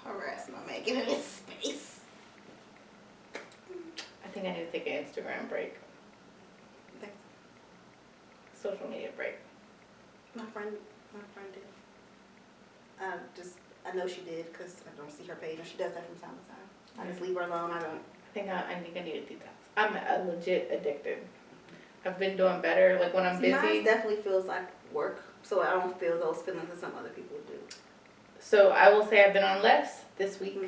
harass my man. Give him his space. I think I need to take an Instagram break. Thanks. Social media break. My friend did. I know she did because I don't see her page, and she does that from time to time. I just leave her alone. I think I need a detox. I'm legit addicted. I've been doing better. Like when I'm busy. Mine definitely feels like work, so I don't feel those feelings that some other people do. So I will say I've been on less this week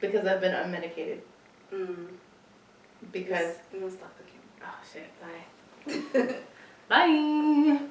because I've been unmedicated. Because. I'm gonna stop the camera. Oh shit! Bye. Bye.